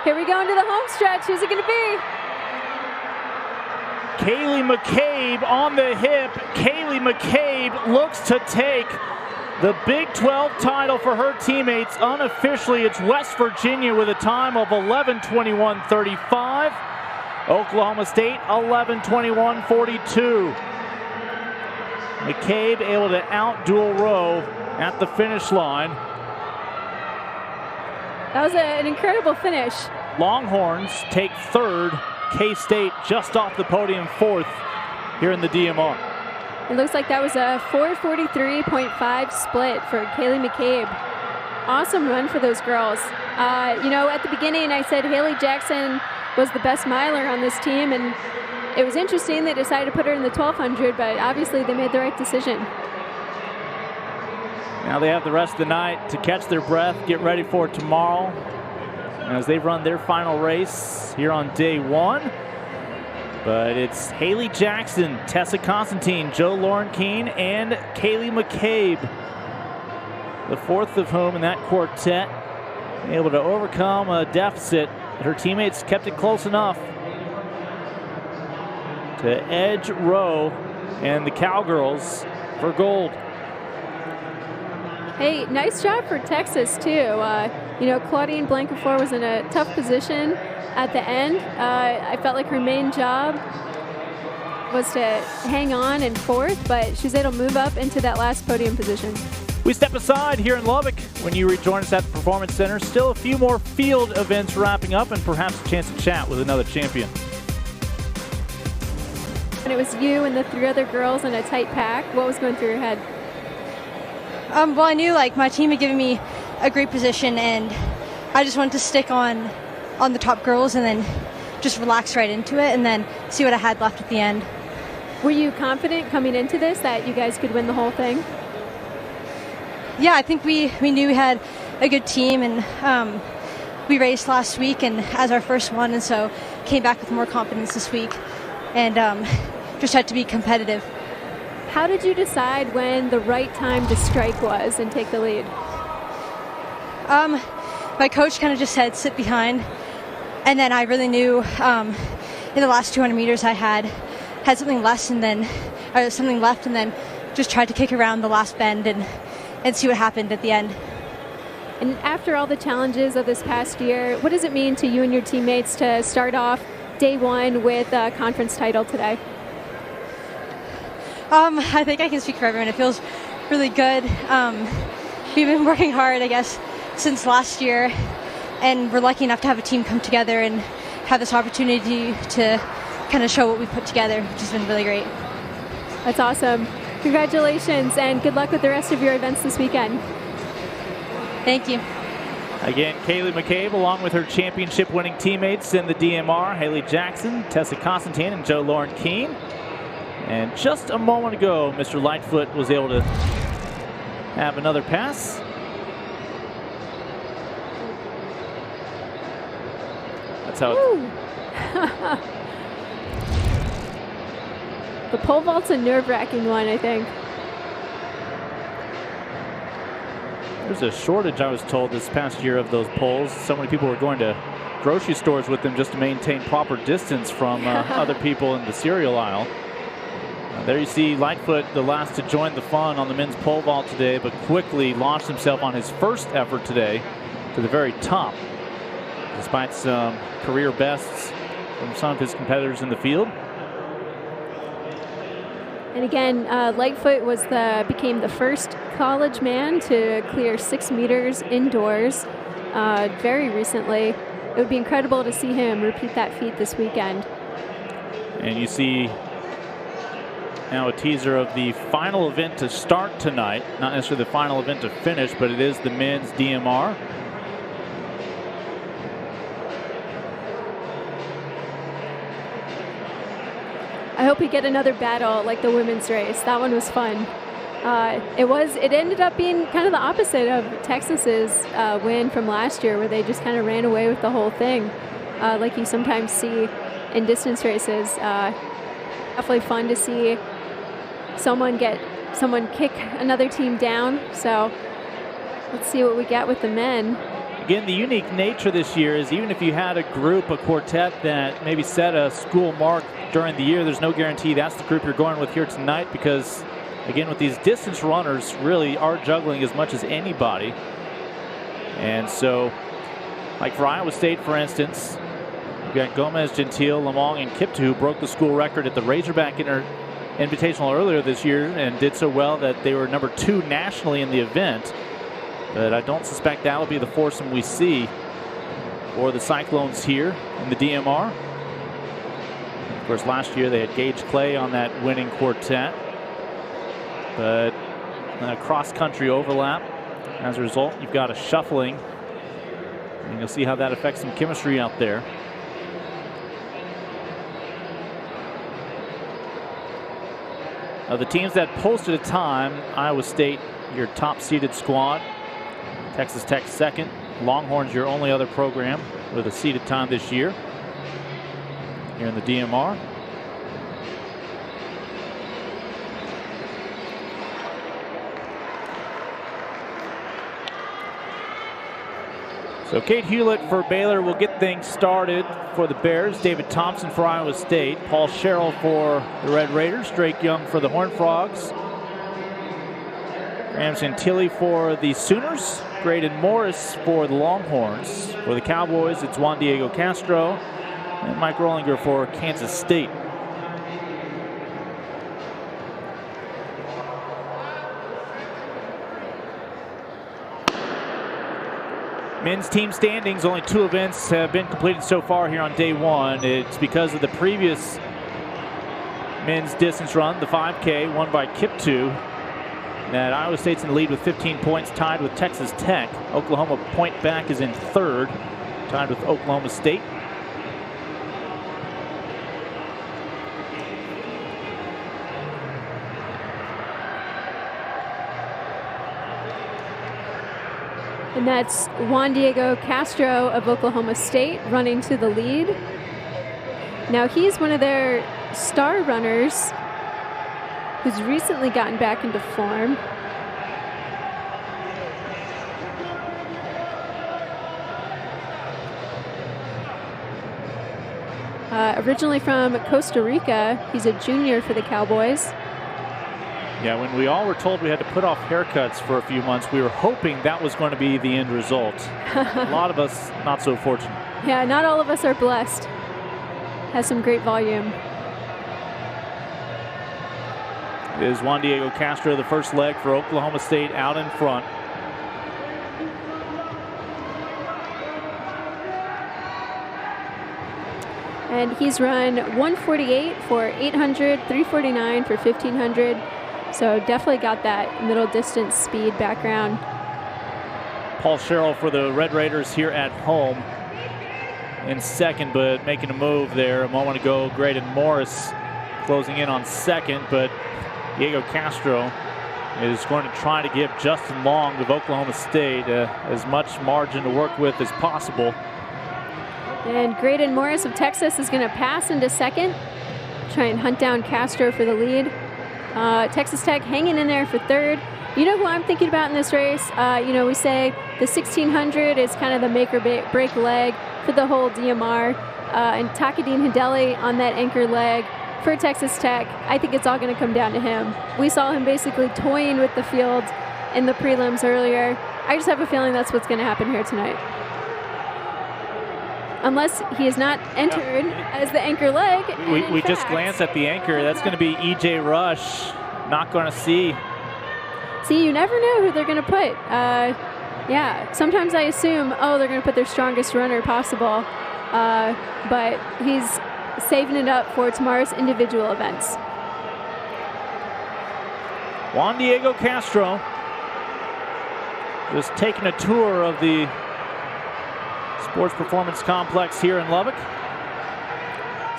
Here we go into the home stretch. Who's it going to be? Kaylee McCabe on the hip. Kaylee McCabe looks to take the Big 12 title for her teammates. Unofficially, it's West Virginia with a time of 11:21.35. Oklahoma State 11:21.42. McCabe able to outduel Rowe at the finish line. That was an incredible finish. Longhorns take third. K-State just off the podium fourth here in the DMR. It looks like that was a 4:43.5 split for Kaylee McCabe. Awesome run for those girls. You know, at the beginning I said Haley Jackson was the best miler on this team, and it was interesting they decided to put her in the 1200, but obviously they made the right decision. Now they have the rest of the night to catch their breath, get ready for tomorrow as they run their final race here on day 1. But it's Haley Jackson, Tessa Constantine, Jo Lauren Keene, and Kaylee McCabe, the fourth of whom in that quartet, able to overcome a deficit. Her teammates kept it close enough to edge Rowe and the Cowgirls for gold. Hey, nice job for Texas, too. You know, Claudine Blankenfor was in a tough position at the end. I felt like her main job was to hang on in fourth, but she's able to move up into that last podium position. We step aside here in Lubbock when you rejoin us at the Performance Center. Still a few more field events wrapping up and perhaps a chance to chat with another champion. And it was you and the 3 other girls in a tight pack. What was going through your head? Well, I knew like my team had given me a great position, and I just wanted to stick on the top girls and then just relax right into it and then see what I had left at the end. Were you confident coming into this that you guys could win the whole thing? Yeah, I think we knew we had a good team, and we raced last week and as our first one, and so came back with more confidence this week and just had to be competitive. How did you decide when the right time to strike was and take the lead? My coach kind of just said sit behind, and then I really knew in the last 200 meters I had something less and then something left, and then just tried to kick around the last bend and see what happened at the end. And after all the challenges of this past year, what does it mean to you and your teammates to start off day 1 with a conference title today? I think I can speak for everyone. It feels really good. We've been working hard, I guess, since last year, and we're lucky enough to have a team come together and have this opportunity to kind of show what we put together, which has been really great. That's awesome. Congratulations, and good luck with the rest of your events this weekend. Thank you. Again, Kaylee McCabe, along with her championship-winning teammates in the DMR, Haley Jackson, Tessa Constantine, and Joe Lauren Keene. And just a moment ago, Mr. Lightfoot was able to have another pass. That's how The pole vault's a nerve-wracking one, I think. There's a shortage, I was told, this past year of those poles. So many people were going to grocery stores with them just to maintain proper distance from other people in the cereal aisle. There you see Lightfoot, the last to join the fun on the men's pole vault today, but quickly launched himself on his first effort today to the very top, despite some career bests from some of his competitors in the field. And again, Lightfoot became the first college man to clear 6 meters indoors very recently. It would be incredible to see him repeat that feat this weekend. And you see now a teaser of the final event to start tonight. Not necessarily the final event to finish, but it is the men's DMR. I hope we get another battle like the women's race. That one was fun. It ended up being kind of the opposite of Texas's win from last year, where they just kind of ran away with the whole thing, like you sometimes see in distance races. Definitely fun to see someone kick another team down. So let's see what we get with the men. Again, the unique nature this year is even if you had a quartet that maybe set a school mark during the year, there's no guarantee that's the group you're going with here tonight, because again, with these distance runners really are juggling as much as anybody. And so, like for Iowa State, for instance, you've got Gomez, Gentile, Lamong, and Kiptu, who broke the school record at the Razorback Invitational earlier this year and did so well that they were number 2 nationally in the event. But I don't suspect that will be the foursome we see for the Cyclones here in the DMR. Of course, last year they had Gage Clay on that winning quartet, but cross-country overlap. As a result, you've got a shuffling, and you'll see how that affects some chemistry out there. The teams that posted a time: Iowa State, your top-seeded squad; Texas Tech second; Longhorns, your only other program with a seeded time this year here in the DMR. So Kate Hewlett for Baylor will get things started for the Bears. David Thompson for Iowa State. Paul Sherrill for the Red Raiders. Drake Young for the Horned Frogs. Graham Santilli for the Sooners. Graydon Morris for the Longhorns. For the Cowboys, it's Juan Diego Castro and Mike Rollinger for Kansas State. Men's team standings, only 2 events have been completed so far here on day 1. It's because of the previous men's distance run, the 5K, won by Kiptu, that Iowa State's in the lead with 15 points, tied with Texas Tech. Oklahoma Point back is in 3rd, tied with Oklahoma State. And that's Juan Diego Castro of Oklahoma State running to the lead. Now he's one of their star runners who's recently gotten back into form. Originally from Costa Rica, he's a junior for the Cowboys. Yeah, when we all were told we had to put off haircuts for a few months, we were hoping that was going to be the end result. A lot of us not so fortunate. Yeah, not all of us are blessed. Has some great volume. It is Juan Diego Castro, the first leg for Oklahoma State, out in front. And he's run 148 for 800, 349 for 1500. So definitely got that middle distance speed background. Paul Sherrill for the Red Raiders here at home in second, but making a move there a moment ago. Graydon Morris closing in on second, but Diego Castro is going to try to give Justin Long of Oklahoma State as much margin to work with as possible. And Graydon Morris of Texas is going to pass into second, try and hunt down Castro for the lead. Texas Tech hanging in there for third. You know who I'm thinking about in this race? We say the 1600 is kind of the make or break leg for the whole DMR. And Takadine Hideli on that anchor leg for Texas Tech. I think it's all going to come down to him. We saw him basically toying with the field in the prelims earlier. I just have a feeling that's what's going to happen here tonight. Unless he is not entered as the anchor leg. We just glanced at the anchor. That's going to be E.J. Rush. Not going to see. See, you never know who they're going to put. Sometimes I assume, they're going to put their strongest runner possible. But he's saving it up for tomorrow's individual events. Juan Diego Castro just taking a tour of the Sports Performance Complex here in Lubbock.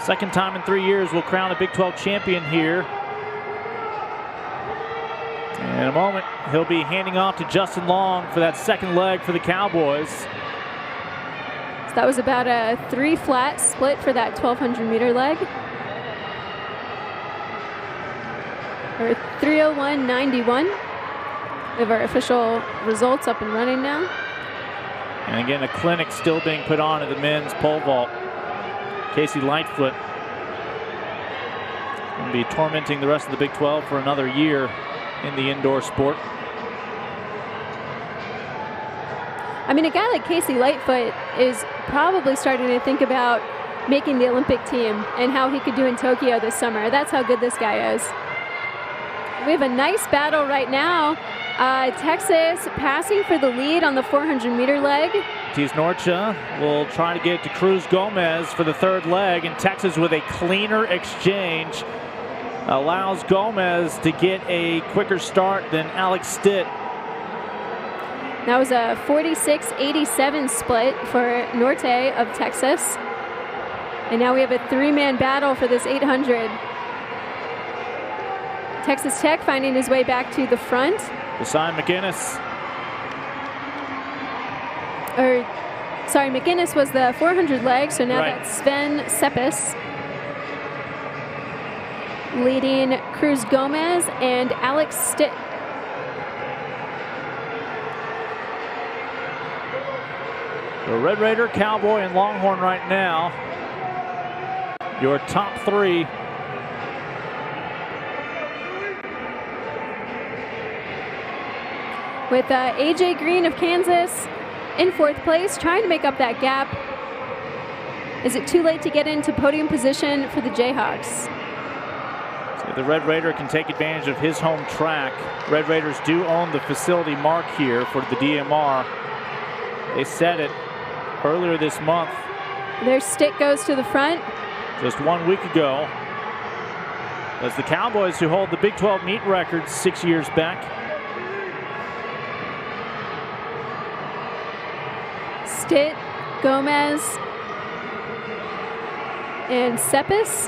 Second time in 3 years we'll crown a Big 12 champion here. In a moment, he'll be handing off to Justin Long for that second leg for the Cowboys. So that was about a 3 flat split for that 1,200-meter leg. Or 3:01.91. We have our official results up and running now. And again, a clinic still being put on at the men's pole vault. Casey Lightfoot will be tormenting the rest of the Big 12 for another year in the indoor sport. I mean, a guy like Casey Lightfoot is probably starting to think about making the Olympic team and how he could do in Tokyo this summer. That's how good this guy is. We have a nice battle right now. Texas passing for the lead on the 400-meter leg. Tees Norcha will try to get it to Cruz Gomez for the third leg, and Texas with a cleaner exchange allows Gomez to get a quicker start than Alex Stitt. That was a 46-87 split for Norte of Texas. And now we have a 3-man battle for this 800. Texas Tech finding his way back to the front. Deshaun McGinnis. McGinnis was the 400 leg, so now right. That's Sven Seppes leading Cruz Gomez and Alex Stitt. The Red Raider, Cowboy, and Longhorn right now. Your top three. With A.J. Green of Kansas in fourth place, trying to make up that gap. Is it too late to get into podium position for the Jayhawks? So the Red Raider can take advantage of his home track. Red Raiders do own the facility mark here for the DMR. They set it earlier this month. Their stick goes to the front. Just 1 week ago. As the Cowboys, who hold the Big 12 meet records 6 years back. Stitt, Gomez, and Seppes.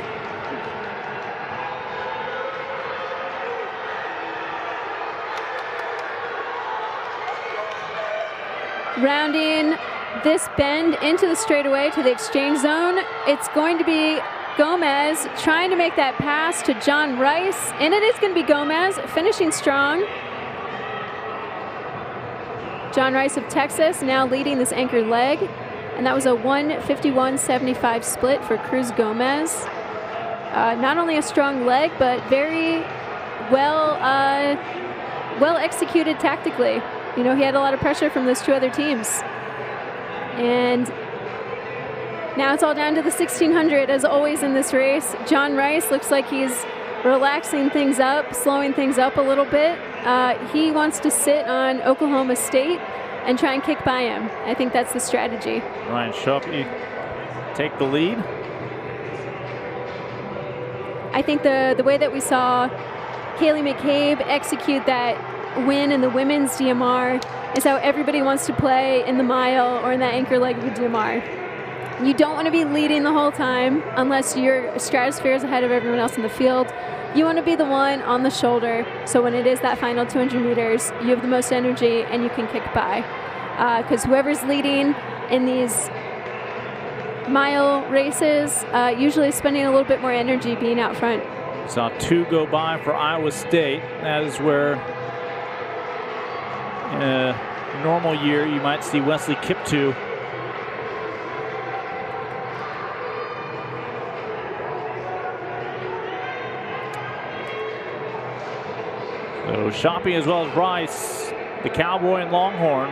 Rounding this bend into the straightaway to the exchange zone, it's going to be Gomez trying to make that pass to John Rice, and it is going to be Gomez finishing strong. John Rice of Texas now leading this anchor leg, and that was a 1:51.75 split for Cruz Gomez. Not only a strong leg, but very well executed tactically. You know, he had a lot of pressure from those two other teams. And now it's all down to the 1600, as always in this race. John Rice looks like he's relaxing things up, slowing things up a little bit. He wants to sit on Oklahoma State and try and kick by him. I think that's the strategy. Ryan Schuppe take the lead. I think the way that we saw Kaylee McCabe execute that win in the women's DMR is how everybody wants to play in the mile or in that anchor leg of the DMR. You don't want to be leading the whole time unless your stratosphere is ahead of everyone else in the field. You want to be the one on the shoulder, so when it is that final 200 meters, you have the most energy and you can kick by. Because whoever's leading in these mile races usually is spending a little bit more energy being out front. Saw 2 go by for Iowa State. That is where in a normal year you might see Wesley Kiptoo so Shoppy as well as Rice, the Cowboy and Longhorn,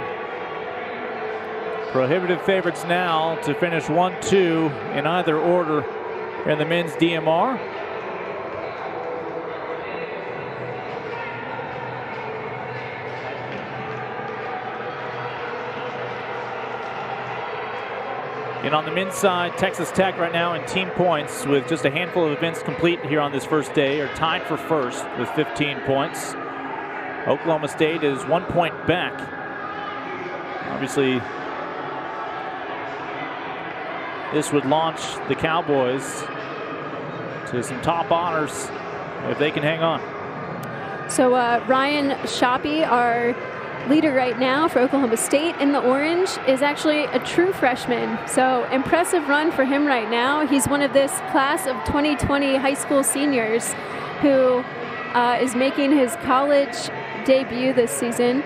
prohibitive favorites now to finish 1-2 in either order in the men's DMR. And on the men's side, Texas Tech right now in team points with just a handful of events complete here on this first day are tied for first with 15 points. Oklahoma State is 1 point back. Obviously, this would launch the Cowboys to some top honors if they can hang on. So Ryan Shoppy, our leader right now for Oklahoma State in the orange, is actually a true freshman. So impressive run for him right now. He's one of this class of 2020 high school seniors who is making his college debut this season.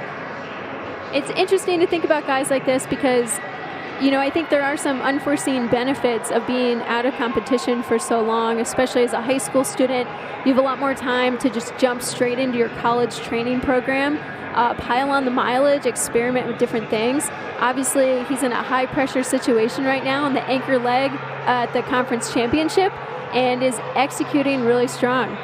It's interesting to think about guys like this because, you know, I think there are some unforeseen benefits of being out of competition for so long, especially as a high school student. You have a lot more time to just jump straight into your college training program, pile on the mileage, experiment with different things. Obviously, he's in a high-pressure situation right now on the anchor leg at the conference championship and is executing really strong.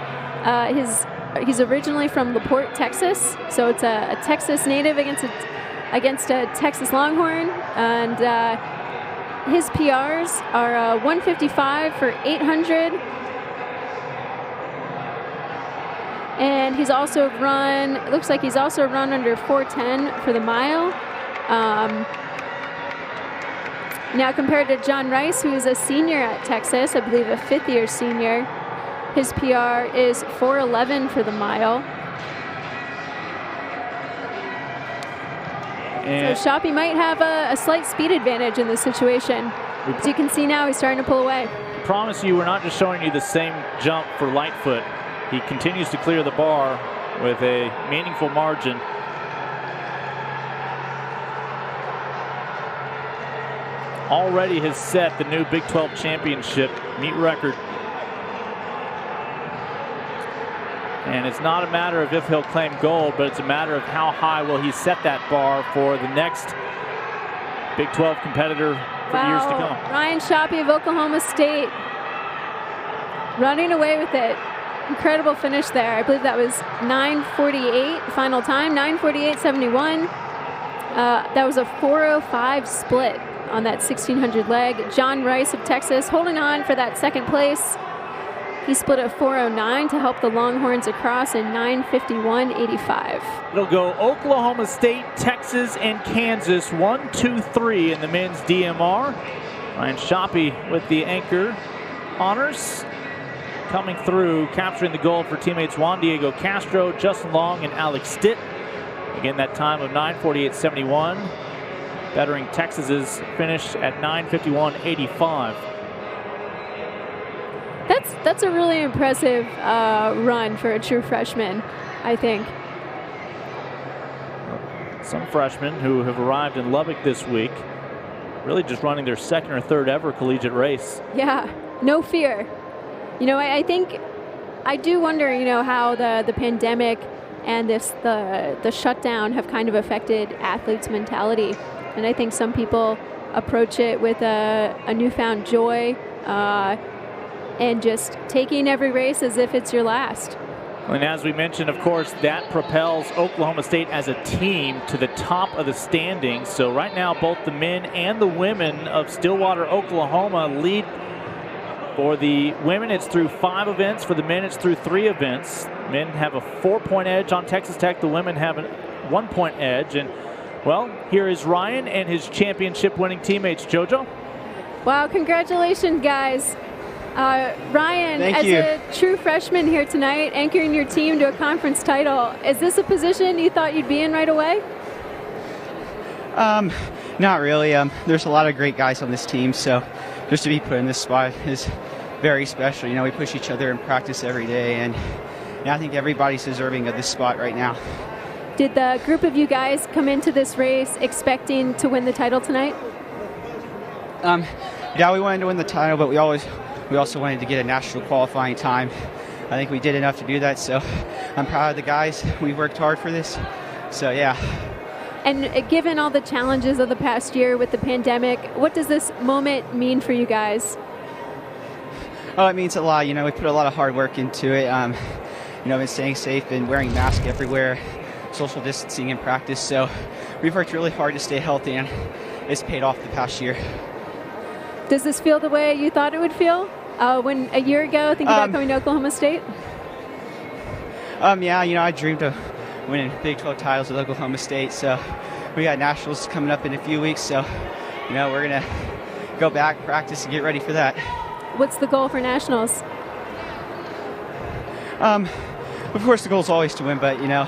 He's originally from LaPorte, Texas, so it's a Texas native against a Texas Longhorn, and his PRs are 155 for 800, and he's also run. It looks like he's also run under 410 for the mile. Now compared to John Rice, who is a senior at Texas, I believe a fifth-year senior, his PR is 411 for the mile. And so Shoppy might have a slight speed advantage in this situation. As you can see now, he's starting to pull away. I promise you, we're not just showing you the same jump for Lightfoot. He continues to clear the bar with a meaningful margin. Already has set the new Big 12 championship meet record. And it's not a matter of if he'll claim gold, but it's a matter of how high will he set that bar for the next Big 12 competitor for years to come. Ryan Shoppy of Oklahoma State running away with it. Incredible finish there. I believe that was 9:48 final time, 9:48.71. That was a 4:05 split on that 1600 leg. John Rice of Texas holding on for that second place. He split at 4:09 to help the Longhorns across in 9:51.85. It'll go Oklahoma State, Texas, and Kansas 1, 2, 3 in the men's DMR. Ryan Shoppy with the anchor honors. Coming through, capturing the gold for teammates Juan Diego Castro, Justin Long, and Alex Stitt. Again, that time of 9:48.71. Bettering Texas's finish at 9:51.85. That's a really impressive run for a true freshman, I think. Some freshmen who have arrived in Lubbock this week really just running their second or third ever collegiate race. Yeah, no fear. You know, I think, I do wonder, you know, how the pandemic and the shutdown have kind of affected athletes' mentality. And I think some people approach it with a newfound joy and just taking every race as if it's your last. And as we mentioned, of course, that propels Oklahoma State as a team to the top of the standings. So right now, both the men and the women of Stillwater, Oklahoma lead For the women, it's through 5 events. For the men, it's through 3 events. Men have a 4-point edge on Texas Tech. The women have a 1-point edge. And, well, here is Ryan and his championship-winning teammates. JoJo? Wow, congratulations, guys. Ryan, Thank as you. a true freshman here tonight, anchoring your team to a conference title, is this a position you thought you'd be in right away? Not really. There's a lot of great guys on this team, so just to be put in this spot is very special. You know, we push each other in practice every day, and I think everybody's deserving of this spot right now. Did the group of you guys come into this race expecting to win the title tonight? Yeah, we wanted to win the title, but we also wanted to get a national qualifying time. I think we did enough to do that, so I'm proud of the guys. We worked hard for this, so yeah. And given all the challenges of the past year with the pandemic, what does this moment mean for you guys? Oh, it means a lot. You know, we put a lot of hard work into it. You know, been staying safe and wearing masks everywhere, social distancing in practice. So we've worked really hard to stay healthy, and it's paid off the past year. Does this feel the way you thought it would feel when a year ago, thinking about coming to Oklahoma State? Yeah, you know, I dreamed of winning Big 12 titles with Oklahoma State. So we got nationals coming up in a few weeks. So, you know, we're going to go back, practice, and get ready for that. What's the goal for nationals? Of course, the goal is always to win, but, you know,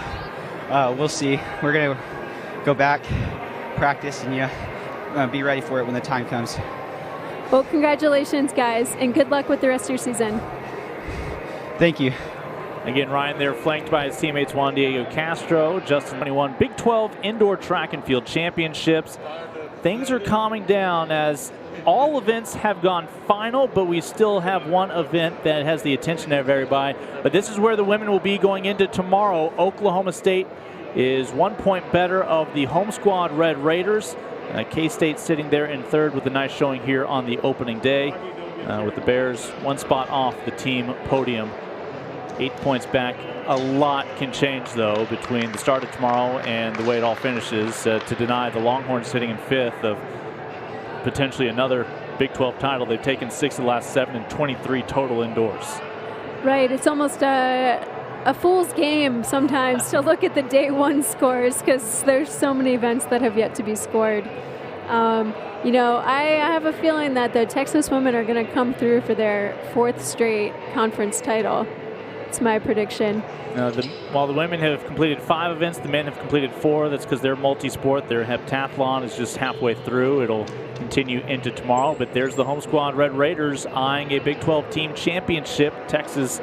we'll see. We're going to go back, practice, and, you know, be ready for it when the time comes. Well, congratulations, guys, and good luck with the rest of your season. Thank you. Again, Ryan there flanked by his teammates Juan Diego Castro. Justin 21 Big 12 Indoor Track and Field Championships. Things are calming down as all events have gone final, but we still have one event that has the attention of everybody. But this is where the women will be going into tomorrow. Oklahoma State is 1 point better of the home squad Red Raiders. K-State sitting there in third with a nice showing here on the opening day, with the Bears 1 spot off the team podium. 8 points back. A lot can change, though, between the start of tomorrow and the way it all finishes to deny the Longhorns sitting in 5th of potentially another Big 12 title. They've taken 6 of the last 7 and 23 total indoors. Right. It's almost a fool's game sometimes to look at the day 1 scores because there's so many events that have yet to be scored. You know, I have a feeling that the Texas women are going to come through for their 4th straight conference title. It's my prediction. While the women have completed 5 events, the men have completed 4. That's because they're multi-sport. Their heptathlon is just halfway through. It'll continue into tomorrow. But there's the home squad Red Raiders eyeing a Big 12 team championship. Texas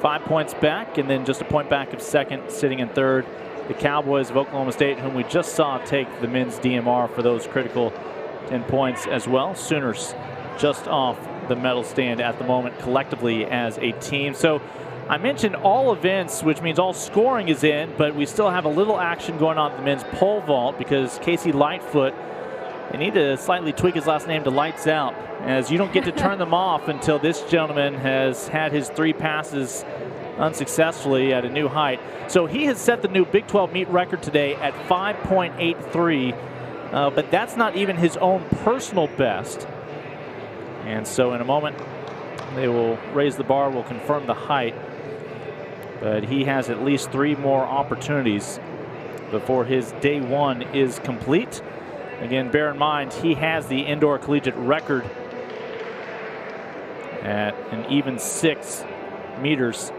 5 points back, and then just a point back of second, sitting in third. The Cowboys of Oklahoma State, whom we just saw take the men's DMR for those critical 10 points as well. Sooners just off the medal stand at the moment collectively as a team. So I mentioned all events, which means all scoring is in, but we still have a little action going on at the men's pole vault because Casey Lightfoot, they need to slightly tweak his last name to Lights Out, as you don't get to turn them off until this gentleman has had his 3 passes unsuccessfully at a new height. So he has set the new Big 12 meet record today at 5.83, but that's not even his own personal best. And so in a moment, they will raise the bar, will confirm the height. But he has at least 3 more opportunities before his day 1 is complete. Again, bear in mind, he has the indoor collegiate record at an even 6 meters.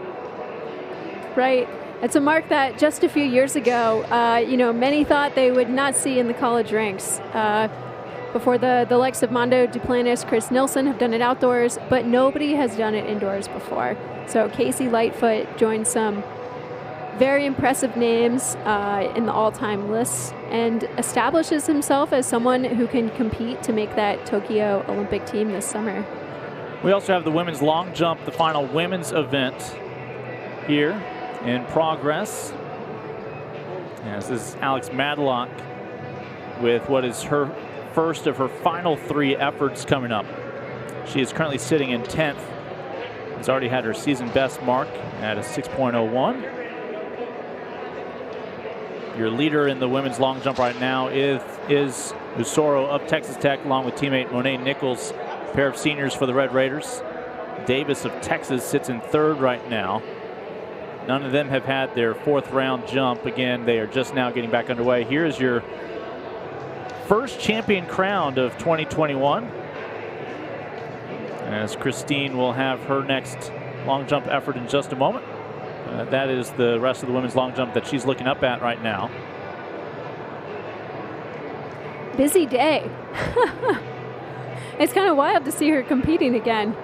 Right. It's a mark that just a few years ago, you know, many thought they would not see in the college ranks. Before the likes of Mondo Duplantis, Chris Nilsson have done it outdoors, but nobody has done it indoors before. So Casey Lightfoot joined some very impressive names in the all-time lists and establishes himself as someone who can compete to make that Tokyo Olympic team this summer. We also have the women's long jump, the final women's event here in progress. This is Alex Madlock with what is her first of her final 3 efforts coming up. She is currently sitting in 10th. Has already had her season best mark at a 6.01. Your leader in the women's long jump right now is Usoro of Texas Tech, along with teammate Monet Nichols, a pair of seniors for the Red Raiders. Davis of Texas sits in third right now. None of them have had their 4th round jump. Again, they are just now getting back underway. Here is your first champion crowned of 2021. As Christine will have her next long jump effort in just a moment. That is the rest of the women's long jump that she's looking up at right now. Busy day. It's kind of wild to see her competing again.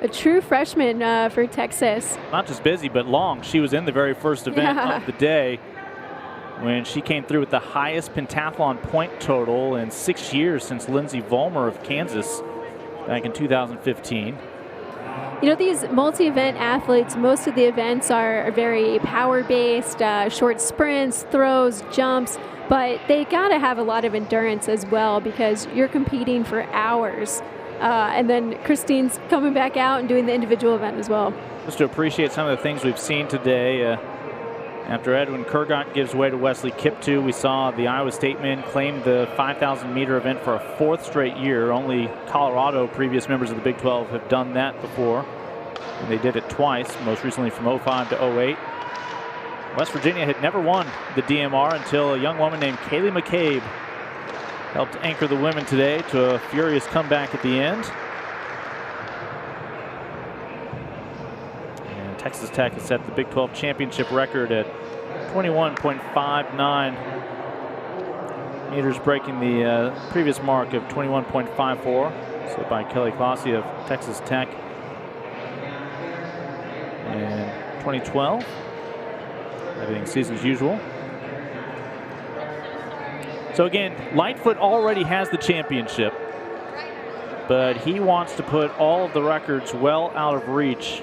A true freshman for Texas. Not just busy, but long. She was in the very first event of the day when she came through with the highest pentathlon point total in 6 years since Lindsey Vollmer of Kansas back in 2015. You know, these multi-event athletes, most of the events are very power-based, short sprints, throws, jumps, but they got to have a lot of endurance as well because you're competing for hours. And then Christine's coming back out and doing the individual event as well. Just to appreciate some of the things we've seen today. After Edwin Kurgat gives way to Wesley Kiptoo, we saw the Iowa State men claim the 5,000 meter event for a 4th straight year. Only Colorado, previous members of the Big 12, have done that before. And they did it twice, most recently from 05 to 08. West Virginia had never won the DMR until a young woman named Kaylee McCabe helped anchor the women today to a furious comeback at the end. And Texas Tech has set the Big 12 championship record at 21.59 meters, breaking the previous mark of 21.54, set by Kelly Clossy of Texas Tech in 2012. Everything season as usual. So again, Lightfoot already has the championship, but he wants to put all of the records well out of reach.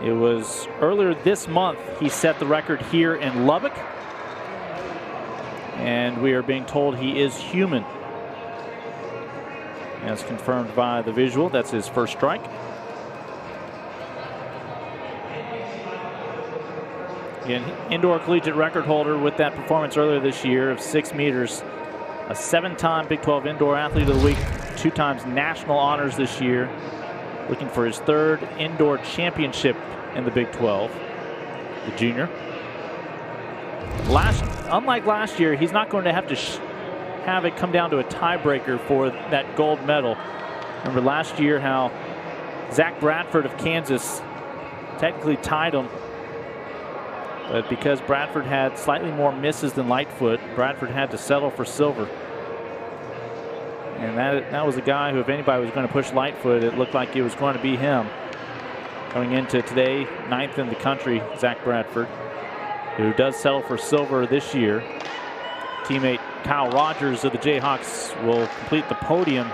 It was earlier this month he set the record here in Lubbock, and we are being told he is human. As confirmed by the visual, that's his first strike. Again, indoor collegiate record holder with that performance earlier this year of 6 meters. A 7-time Big 12 Indoor Athlete of the Week, 2 times national honors this year. Looking for his 3rd indoor championship in the Big 12, the junior. Unlike last year, he's not going to have to have it come down to a tiebreaker for that gold medal. Remember last year how Zach Bradford of Kansas technically tied him. But because Bradford had slightly more misses than Lightfoot, Bradford had to settle for silver. And that was a guy who, if anybody was going to push Lightfoot, it looked like it was going to be him. Coming into today, 9th in the country, Zach Bradford, who does settle for silver this year. Teammate Kyle Rogers of the Jayhawks will complete the podium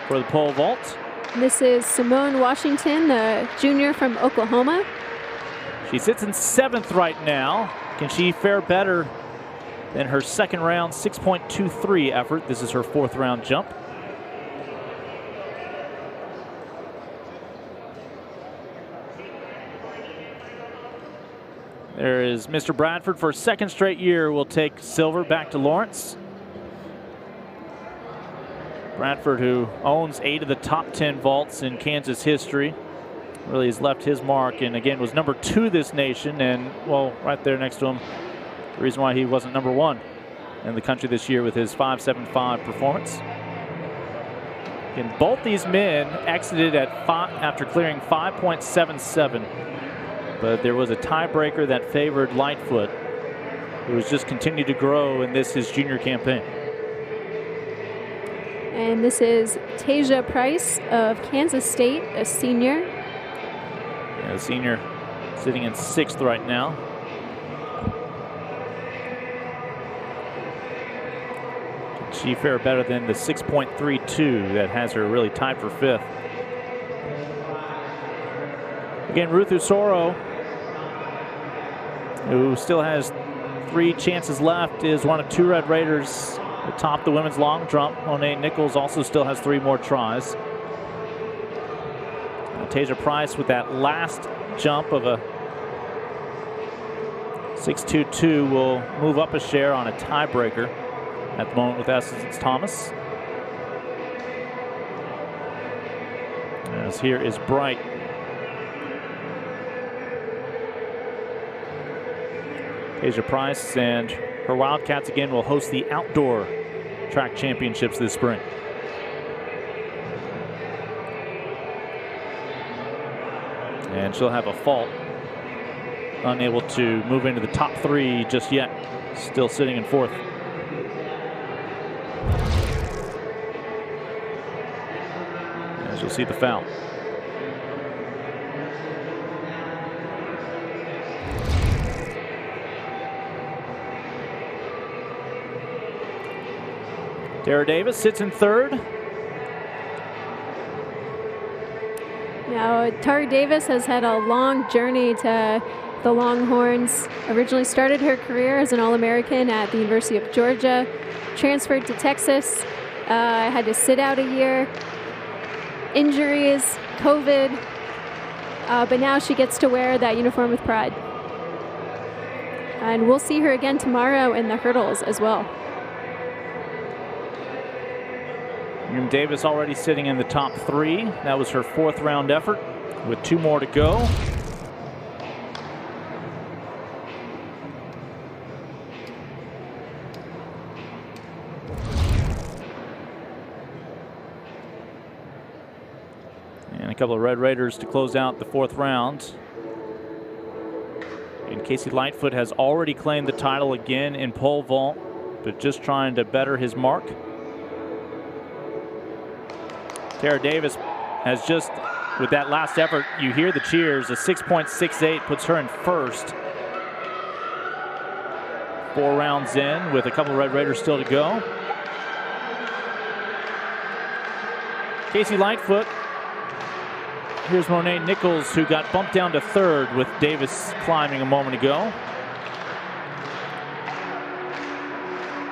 for the pole vault. This is Simone Washington, the junior from Oklahoma. She sits in 7th right now. Can she fare better than her 2nd round 6.23 effort? This is her 4th round jump. There is Mr. Bradford for a 2nd straight year. Will take silver back to Lawrence. Bradford, who owns 8 of the top 10 vaults in Kansas history, really has left his mark, and again was number 2 this nation, and well, right there next to him, the reason why he wasn't number 1 in the country this year with his 5.75 performance. And both these men exited at after clearing 5.77, but there was a tiebreaker that favored Lightfoot, who has just continued to grow in his junior campaign. And this is Tasia Price of Kansas State, a senior. Yeah, the senior sitting in 6th right now. Can she fare better than the 6.32 that has her really tied for 5th? Again, Ruth Usoro, who still has 3 chances left, is one of 2 Red Raiders atop the women's long jump. Monet Nichols also still has 3 more tries. Tasia Price with that last jump of a 6.22 will move up a share on a tiebreaker at the moment with Essence Thomas. As here is Bright. Asia Price and her Wildcats again will host the outdoor track championships this spring. And she'll have a fault. Unable to move into the top 3 just yet. Still sitting in 4th. As you'll see the foul. Tara Davis sits in 3rd. Now, Tara Davis has had a long journey to the Longhorns. Originally started her career as an All-American at the University of Georgia, transferred to Texas, had to sit out a year, injuries, COVID, but now she gets to wear that uniform with pride. And we'll see her again tomorrow in the hurdles as well. And Davis already sitting in the top 3. That was her 4th round effort with 2 more to go. And a couple of Red Raiders to close out the 4th round. And Casey Lightfoot has already claimed the title again in pole vault, but just trying to better his mark. Tara Davis has just, with that last effort, you hear the cheers. A 6.68 puts her in 1st. 4 rounds in with a couple of Red Raiders still to go. Casey Lightfoot. Here's Monet Nichols, who got bumped down to 3rd with Davis climbing a moment ago.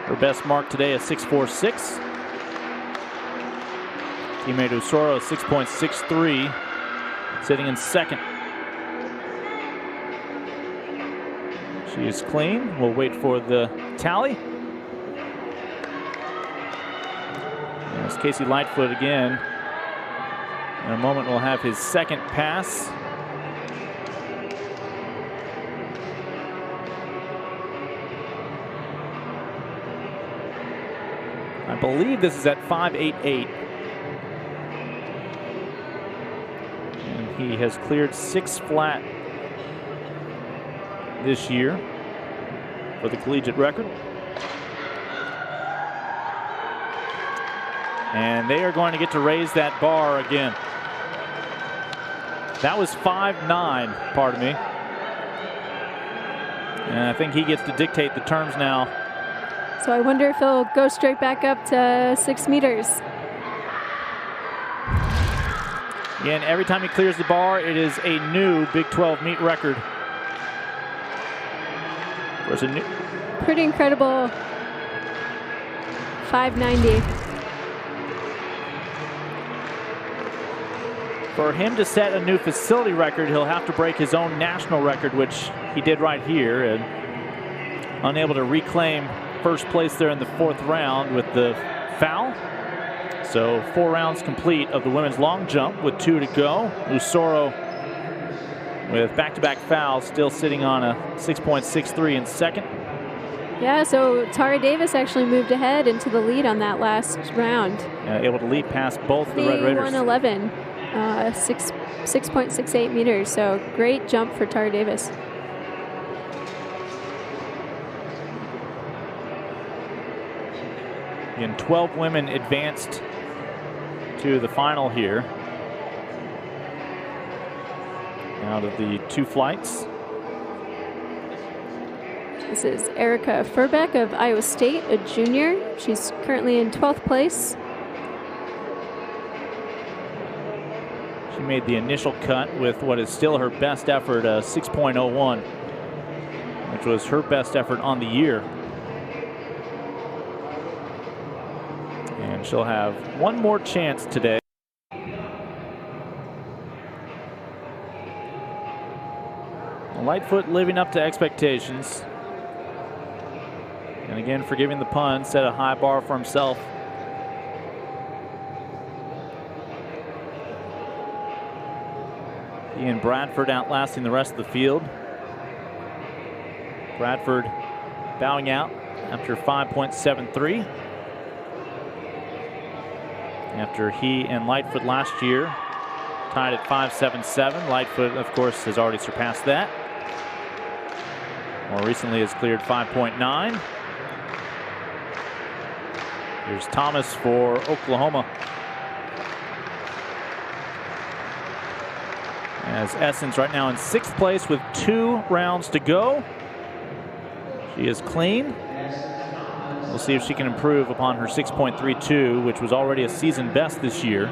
Her best mark today, a 6.46. Teammate Usoro, 6.63, sitting in 2nd. She is clean. We'll wait for the tally. There's Casey Lightfoot again. In a moment, we'll have his 2nd pass. I believe this is at 5.88. He has cleared 6 flat this year for the collegiate record. And they are going to get to raise that bar again. That was 5.9, pardon me. And I think he gets to dictate the terms now. So I wonder if he'll go straight back up to 6 meters. Again, every time he clears the bar, it is a new Big 12 meet record. There's a new. Pretty incredible 590. For him to set a new facility record, he'll have to break his own national record, which he did right here, and unable to reclaim 1st place there in the 4th round with the foul. So 4 rounds complete of the women's long jump with 2 to go. Usoro with back-to-back fouls, still sitting on a 6.63 in 2nd. Yeah, so Tara Davis actually moved ahead into the lead on that last round. Able to lead past both the Red Raiders. 111, 6.68 meters. So great jump for Tara Davis. And 12 women advanced to the final here out of the 2 flights. This is Erica Furbeck of Iowa State, a junior. She's currently in 12th place. She made the initial cut with what is still her best effort, a 6.01, which was her best effort on the year. And she'll have one more chance today. Lightfoot living up to expectations. And again, forgiving the pun, set a high bar for himself. Ian Bradford outlasting the rest of the field. Bradford bowing out after 5.73. After he and Lightfoot last year tied at 5.77. Lightfoot, of course, has already surpassed that. More recently has cleared 5.9. Here's Thomas for Oklahoma. As Essence right now in 6th place with 2 rounds to go. She is clean. We'll see if she can improve upon her 6.32, which was already a season best this year.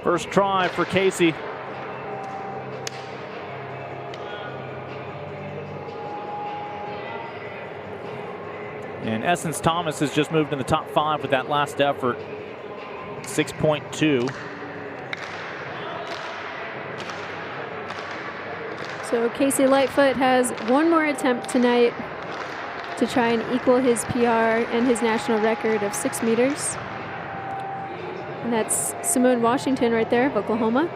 First try for Casey. And Essence Thomas has just moved in the top 5 with that last effort, 6.2. So Casey Lightfoot has one more attempt tonight to try and equal his PR and his national record of 6 meters. And that's Simone Washington right there of Oklahoma.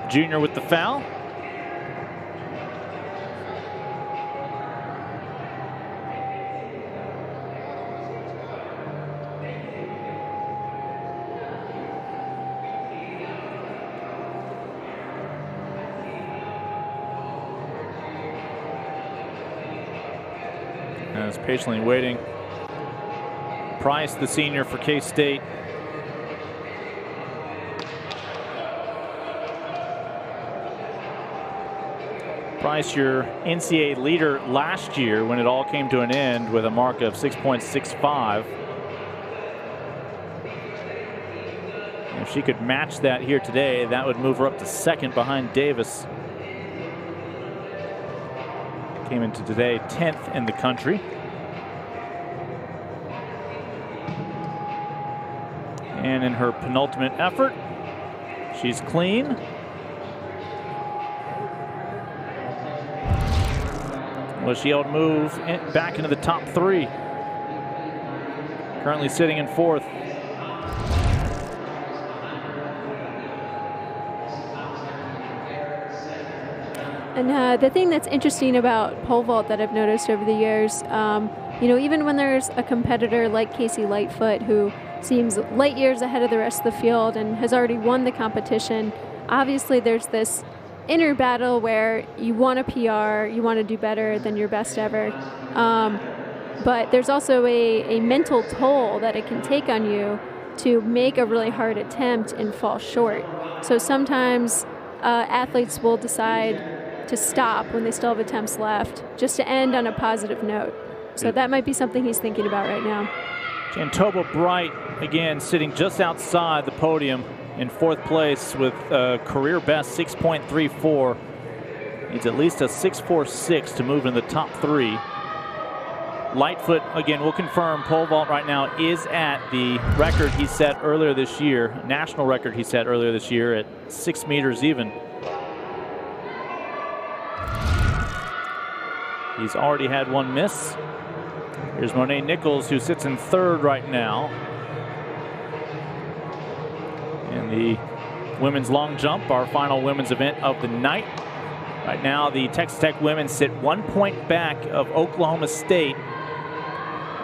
Junior with the foul. Is patiently waiting. Price, the senior for K-State. Price, your NCAA leader last year when it all came to an end with a mark of 6.65. If she could match that here today, that would move her up to 2nd behind Davis. Came into today 10th in the country. And in her penultimate effort, she's clean. Was she able to move back into the top 3? Currently sitting in 4th. And the thing that's interesting about pole vault that I've noticed over the years, you know, even when there's a competitor like Casey Lightfoot who seems light years ahead of the rest of the field and has already won the competition, obviously there's this inner battle where you want a PR, you want to do better than your best ever. But there's also a mental toll that it can take on you to make a really hard attempt and fall short. So sometimes athletes will decide to stop when they still have attempts left, just to end on a positive note. So that might be something he's thinking about right now. Jantoba Bright, again, sitting just outside the podium in 4th place with a career best 6.34. Needs at least a 6.46 to move in the top 3. Lightfoot, again, we'll confirm pole vault right now is at the record he set earlier this year, national record he set earlier this year at 6 meters even. He's already had one miss. Here's Monet Nichols, who sits in 3rd right now. And the women's long jump, our final women's event of the night. Right now, the Texas Tech women sit 1 point back of Oklahoma State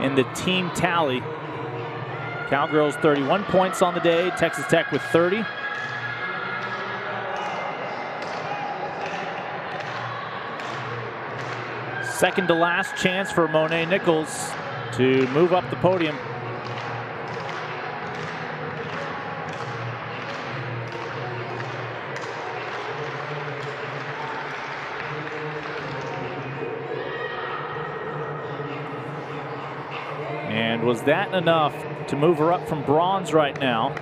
in the team tally. Cowgirls 31 points on the day, Texas Tech with 30. Second to last chance for Monet Nichols to move up the podium. And was that enough to move her up from bronze right now?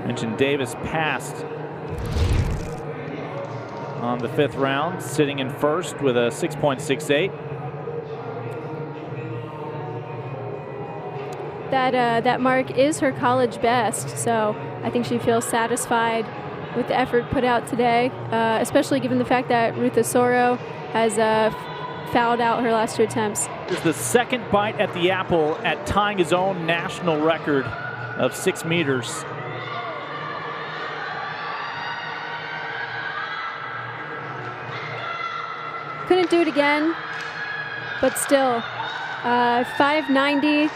Mentioned Davis passed on the 5th round, sitting in 1st with a 6.68. that mark is her college best, so I think she feels satisfied with the effort put out today, especially given the fact that Ruth Osoro has fouled out her last 2 attempts. Here's the second bite at the apple at tying his own national record of 6 meters. Couldn't do it again, but still, 590,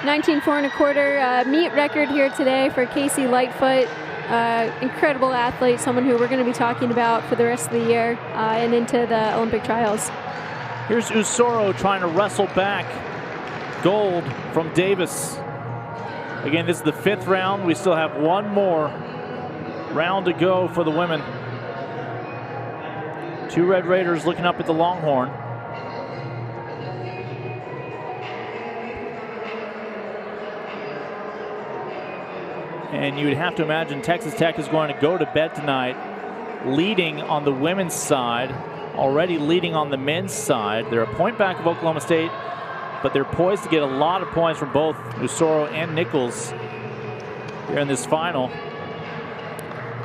19.4 1/4 meet record here today for Casey Lightfoot. Incredible athlete, someone who we're going to be talking about for the rest of the year and into the Olympic trials. Here's Osoro trying to wrestle back gold from Davis. Again, this is the 5th round. We still have one more round to go for the women. 2 Red Raiders looking up at the Longhorn. And you would have to imagine Texas Tech is going to go to bed tonight leading on the women's side, already leading on the men's side. They're a point back of Oklahoma State, but they're poised to get a lot of points from both Osoro and Nichols here in this final.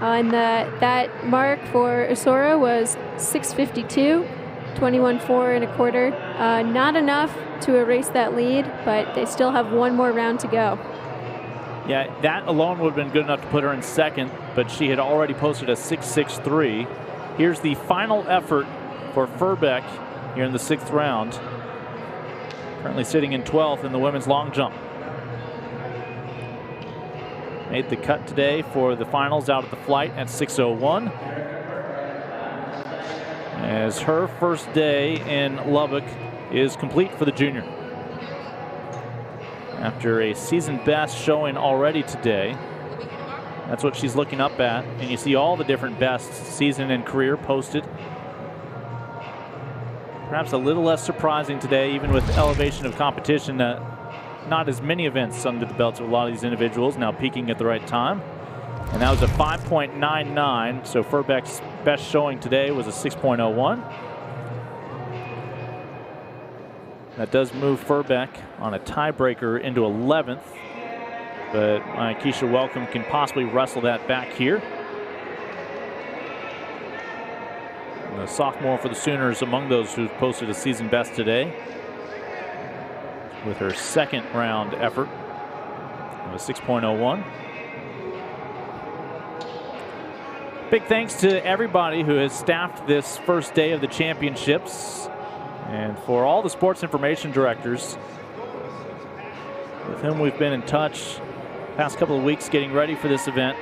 And that mark for Osoro was 6:52, 21.4 1/4. Not enough to erase that lead, but they still have one more round to go. Yeah, that alone would have been good enough to put her in second, but she had already posted a 6.63. Here's the final effort for Furbeck here in the 6th round. Currently sitting in 12th in the women's long jump. Made the cut today for the finals out at the flight at 6:01. As her first day in Lubbock is complete for the junior. After a season best showing already today, that's what she's looking up at. And you see all the different bests season and career posted. Perhaps a little less surprising today, even with elevation of competition. Not as many events under the belts of a lot of these individuals, now peaking at the right time. And that was a 5.99, so Furbeck's best showing today was a 6.01. That does move Furbeck on a tiebreaker into 11th, but Keisha Welcome can possibly wrestle that back here. And a sophomore for the Sooners among those who posted a season best today, with her 2nd round effort of a 6.01. Big thanks to everybody who has staffed this first day of the championships, and for all the sports information directors with whom we've been in touch past couple of weeks getting ready for this event.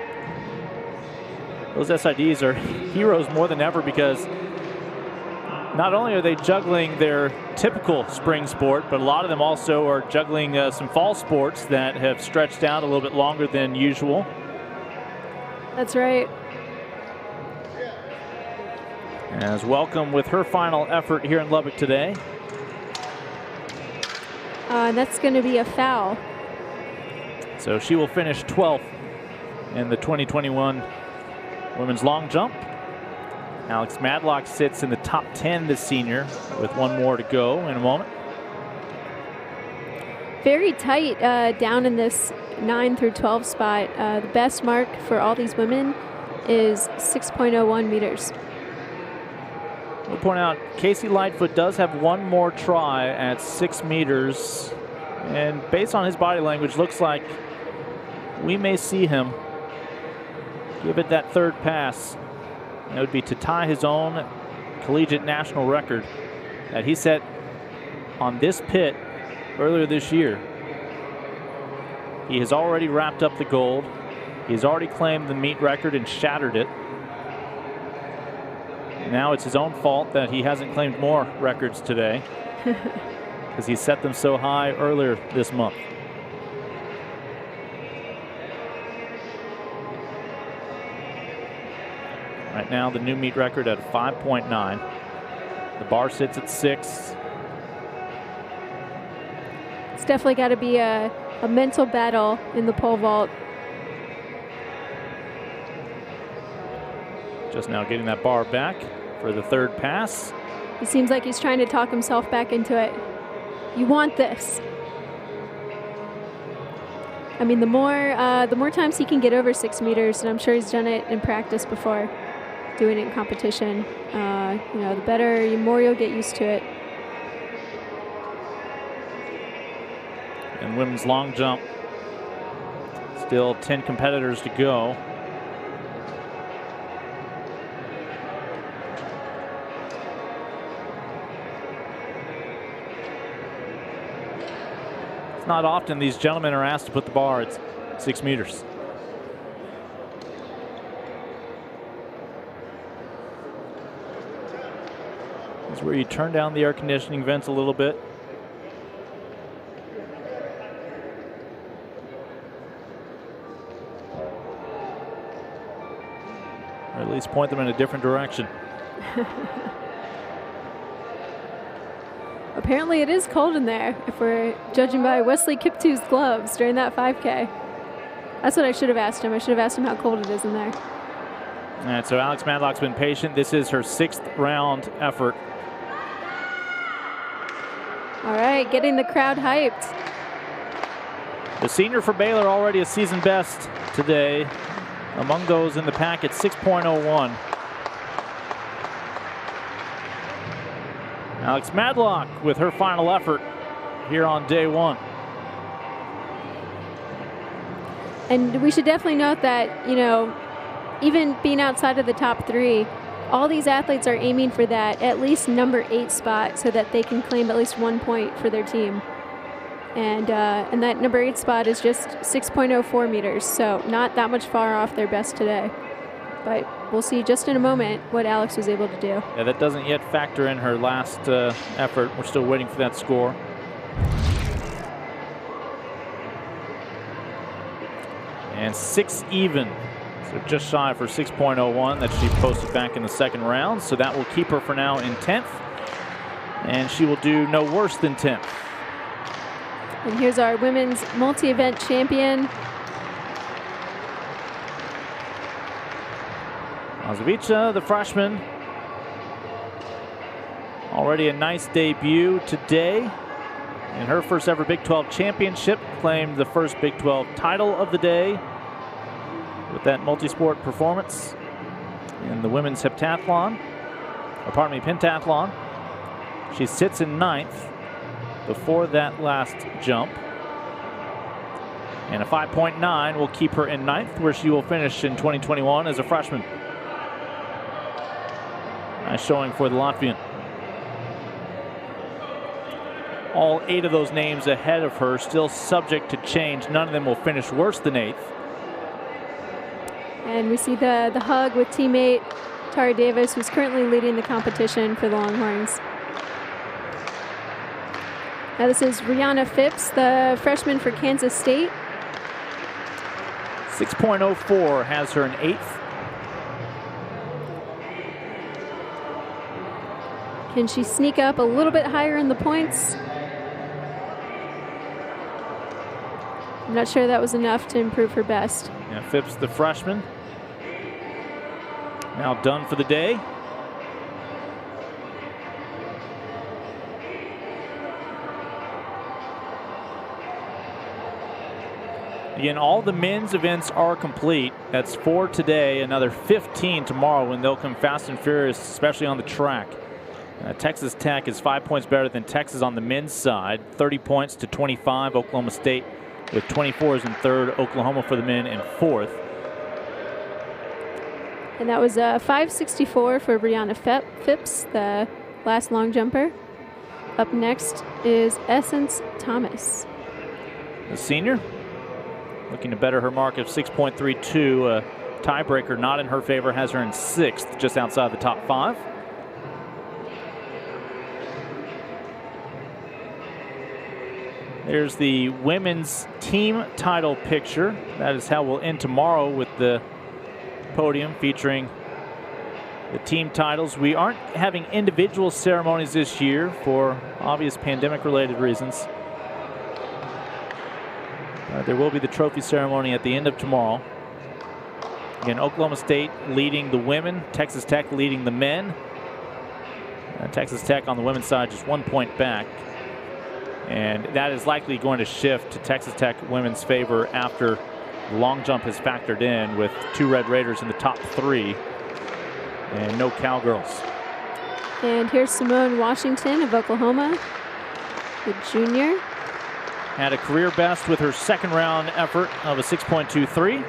Those SIDs are heroes more than ever, because not only are they juggling their typical spring sport, but a lot of them also are juggling some fall sports that have stretched out a little bit longer than usual. That's right. As Welcome with her final effort here in Lubbock today. That's going to be a foul. So she will finish 12th in the 2021 women's long jump. Alex Madlock sits in the top 10, the senior, with one more to go in a moment. Very tight down in this 9 through 12 spot. The best mark for all these women is 6.01 meters. We'll point out Casey Lightfoot does have one more try at 6 meters. And based on his body language, looks like we may see him give it that 3rd pass. That would be to tie his own collegiate national record that he set on this pit earlier this year. He has already wrapped up the gold. He's already claimed the meet record and shattered it. Now it's his own fault that he hasn't claimed more records today, because he set them so high earlier this month. Right now, the new meet record at 5.9. The bar sits at 6. It's definitely got to be a mental battle in the pole vault. Just now getting that bar back for the 3rd pass. It seems like he's trying to talk himself back into it. You want this. I mean, the more times he can get over 6 meters, and I'm sure he's done it in practice before, doing it in competition, the better, the more you'll get used to it. And women's long jump, still 10 competitors to go. It's not often these gentlemen are asked to put the bar at 6 meters. This is where you turn down the air conditioning vents a little bit. Or at least point them in a different direction. Apparently it is cold in there, if we're judging by Wesley Kiptu's gloves during that 5K. That's what I should have asked him. I should have asked him how cold it is in there. All right, so Alex Madlock's been patient. This is her 6th round effort. All right, getting the crowd hyped. The senior for Baylor already a season best today. Among those in the pack at 6.01. Alex Madlock with her final effort here on day 1. And we should definitely note that, even being outside of the top 3, all these athletes are aiming for that at least number 8 spot so that they can claim at least 1 point for their team. And that number 8 spot is just 6.04 meters, so not that much far off their best today. But we'll see just in a moment what Alex was able to do. Yeah, that doesn't yet factor in her last effort. We're still waiting for that score. And 6 even. So just shy of her 6.01 that she posted back in the 2nd round. So that will keep her for now in 10th. And she will do no worse than 10th. And here's our women's multi-event champion. Mazovica, the freshman. Already a nice debut today. In her first ever Big 12 championship, claimed the first Big 12 title of the day with that multi-sport performance in the women's pentathlon. She sits in 9th before that last jump. And a 5.9 will keep her in 9th, where she will finish in 2021 as a freshman. Nice showing for the Latvian. All 8 of those names ahead of her still subject to change. None of them will finish worse than 8th. And we see the hug with teammate Tara Davis, who's currently leading the competition for the Longhorns. Now this is Rihanna Phipps, the freshman for Kansas State. 6.04 has her in 8th. Can she sneak up a little bit higher in the points? I'm not sure that was enough to improve her best. Yeah, Phipps, the freshman, now done for the day. Again, all the men's events are complete. That's 4 today, another 15 tomorrow when they'll come fast and furious, especially on the track. Texas Tech is 5 points better than Texas on the men's side, 30 points to 25. Oklahoma State with 24 is in 3rd. Oklahoma for the men in 4th. And that was a 5.64 for Brianna Phipps, the last long jumper. Up next is Essence Thomas. The senior looking to better her mark of 6.32. Tiebreaker not in her favor, has her in 6th, just outside the top 5. There's the women's team title picture. That is how we'll end tomorrow with the podium featuring the team titles. We aren't having individual ceremonies this year for obvious pandemic-related reasons. There will be the trophy ceremony at the end of tomorrow. Again, Oklahoma State leading the women, Texas Tech leading the men. Texas Tech on the women's side just 1 point back. And that is likely going to shift to Texas Tech women's favor after long jump has factored in with 2 Red Raiders in the top 3 and no Cowgirls. And here's Simone Washington of Oklahoma, the junior. Had a career best with her second round effort of a 6.23.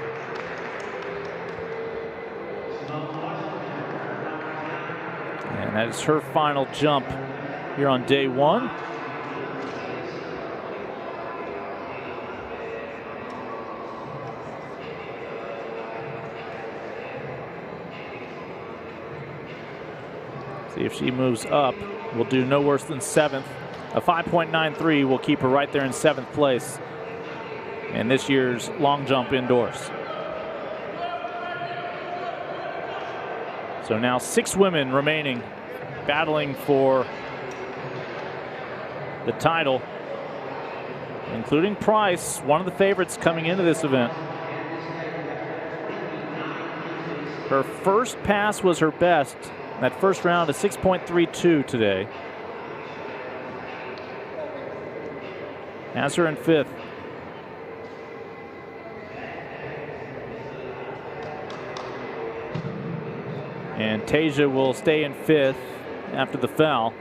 And that is her final jump here on day 1. See if she moves up. Will do no worse than 7th. A 5.93 will keep her right there in 7th place in this year's long jump indoors. So now 6 women remaining, battling for the title, including Price, one of the favorites coming into this event. Her first pass was her best. That first round, a 6.32 today. Has her in 5th. And Tasia will stay in 5th after the foul.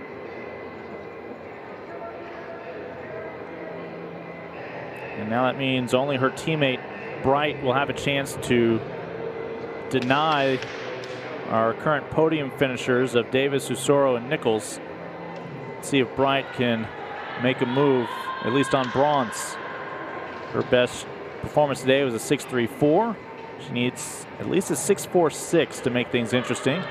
And now that means only her teammate Bright will have a chance to deny our current podium finishers of Davis, Usoro, and Nichols. Let's see if Bright can make a move, at least on bronze. Her best performance today was a 6.34. She needs at least a 6.46 to make things interesting.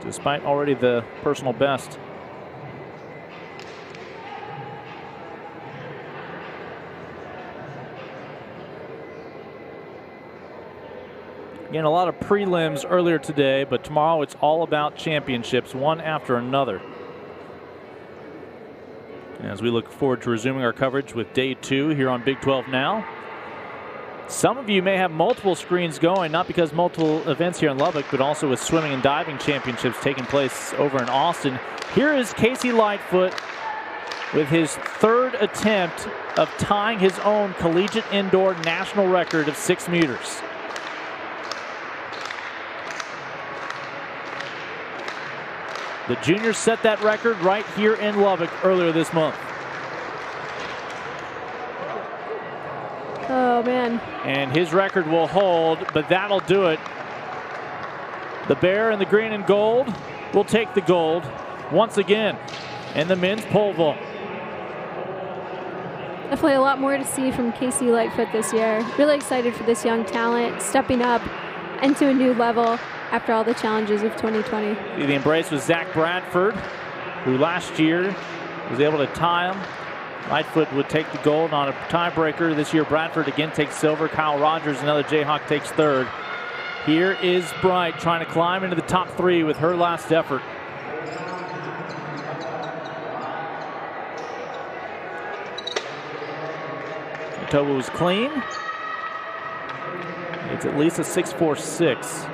Despite already the personal best. Again, a lot of prelims earlier today, but tomorrow it's all about championships, one after another. As we look forward to resuming our coverage with day 2 here on Big 12 Now. Some of you may have multiple screens going, not because multiple events here in Lubbock, but also with swimming and diving championships taking place over in Austin. Here is Casey Lightfoot with his 3rd attempt of tying his own collegiate indoor national record of 6 meters. The juniors set that record right here in Lubbock earlier this month. Oh, man. And his record will hold, but that'll do it. The Bear in the green and gold will take the gold once again in the men's pole vault. Definitely a lot more to see from Casey Lightfoot this year. Really excited for this young talent, stepping up into a new level after all the challenges of 2020. The embrace was Zach Bradford, who last year was able to tie him. Lightfoot would take the gold on a tiebreaker. This year, Bradford again takes silver. Kyle Rogers, another Jayhawk, takes 3rd. Here is Bright trying to climb into the top 3 with her last effort. Toba was clean. It's at least a 6.46.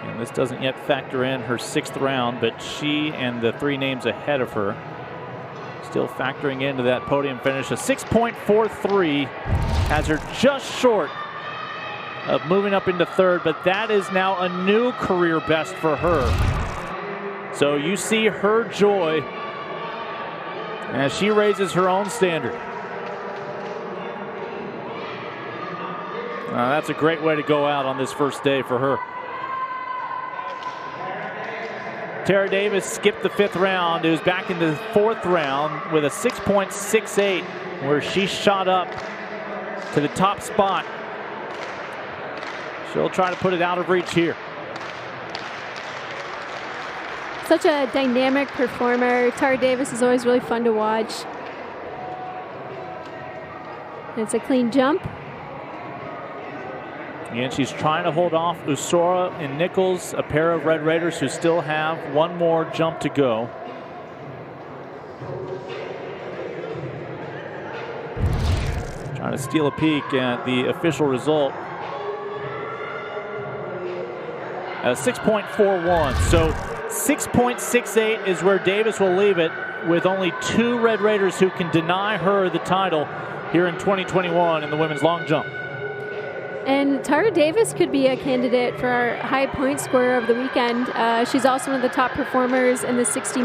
And this doesn't yet factor in her 6th round, but she and the 3 names ahead of her still factoring into that podium finish. A 6.43 has her just short of moving up into 3rd, but that is now a new career best for her. So you see her joy as she raises her own standard. That's a great way to go out on this first day for her. Tara Davis skipped the 5th round. It was back in the 4th round with a 6.68, where she shot up to the top spot. She'll try to put it out of reach here. Such a dynamic performer. Tara Davis is always really fun to watch. It's a clean jump. And she's trying to hold off Usora and Nichols, a pair of Red Raiders who still have one more jump to go. Trying to steal a peek at the official result. 6.41. So 6.68 is where Davis will leave it, with only 2 Red Raiders who can deny her the title here in 2021 in the women's long jump. And Tara Davis could be a candidate for our high point scorer of the weekend. She's also one of the top performers in the 60